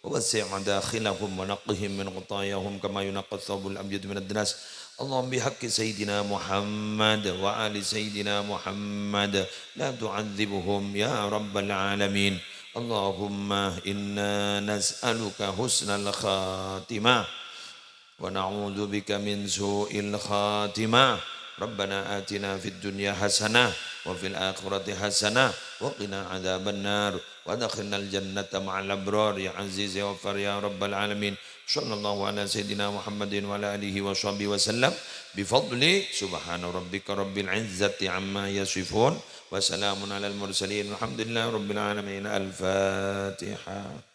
ووسع مداخلهم ونقهم من خطاياهم كما ينقى الثوب الأبيض من الدنس. اللهم بحق سيدنا محمد وآل سيدنا محمد لا تعذبهم يا رب العالمين. اللهم إنا نسألك حسن الخاتمة ونعوذ بك من سوء الخاتمة. ربنا آتنا في الدنيا حسنة وفي الآخرة حسنة وقنا عذاب النار وادخلنا الجنة مع الأبرار يا عزيز يا غفار يا رب العالمين. صلى الله على سيدنا محمد وعلى آله وصحبه وسلم بفضل سبحان ربك رب العزة عما يصفون وسلام على المرسلين والحمد لله رب العالمين. الفاتحة.